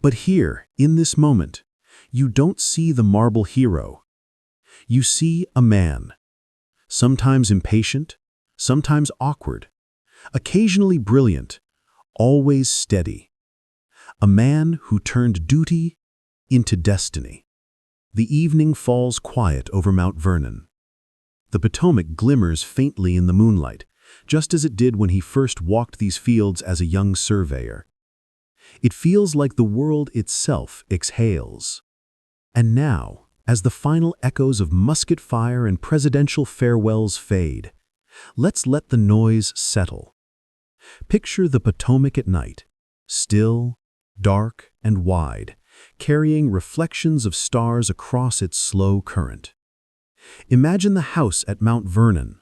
But here, in this moment, you don't see the marble hero. You see a man, sometimes impatient, sometimes awkward, occasionally brilliant, always steady. A man who turned duty into destiny. The evening falls quiet over Mount Vernon. The Potomac glimmers faintly in the moonlight, just as it did when he first walked these fields as a young surveyor. It feels like the world itself exhales. And now, as the final echoes of musket fire and presidential farewells fade, let's let the noise settle. Picture the Potomac at night, still, dark, and wide, carrying reflections of stars across its slow current. Imagine the house at Mount Vernon,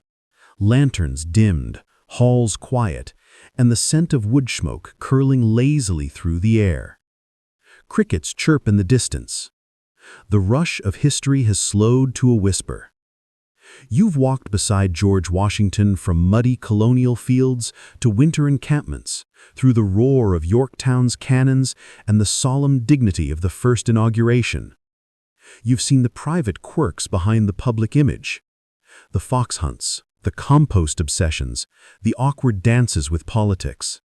lanterns dimmed, halls quiet, and the scent of wood smoke curling lazily through the air. Crickets chirp in the distance. The rush of history has slowed to a whisper. You've walked beside George Washington from muddy colonial fields to winter encampments, through the roar of Yorktown's cannons and the solemn dignity of the first inauguration. You've seen the private quirks behind the public image, the fox hunts, the compost obsessions, the awkward dances with politics.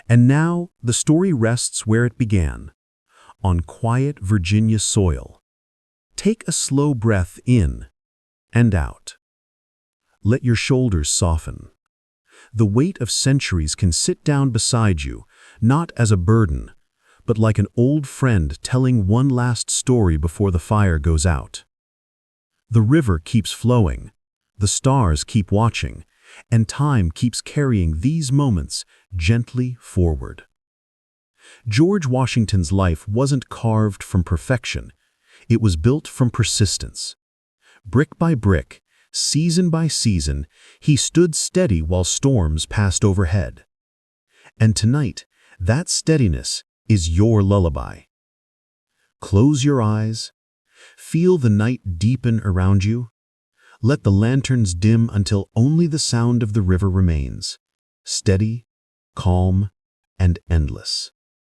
And now the story rests where it began, on quiet Virginia soil. Take a slow breath in and out. Let your shoulders soften. The weight of centuries can sit down beside you, not as a burden, but like an old friend telling one last story before the fire goes out. The river keeps flowing, the stars keep watching, and time keeps carrying these moments gently forward. George Washington's life wasn't carved from perfection. It was built from persistence. Brick by brick, season by season, he stood steady while storms passed overhead. And tonight, that steadiness is your lullaby. Close your eyes. Feel the night deepen around you. Let the lanterns dim until only the sound of the river remains, steady, calm, and endless.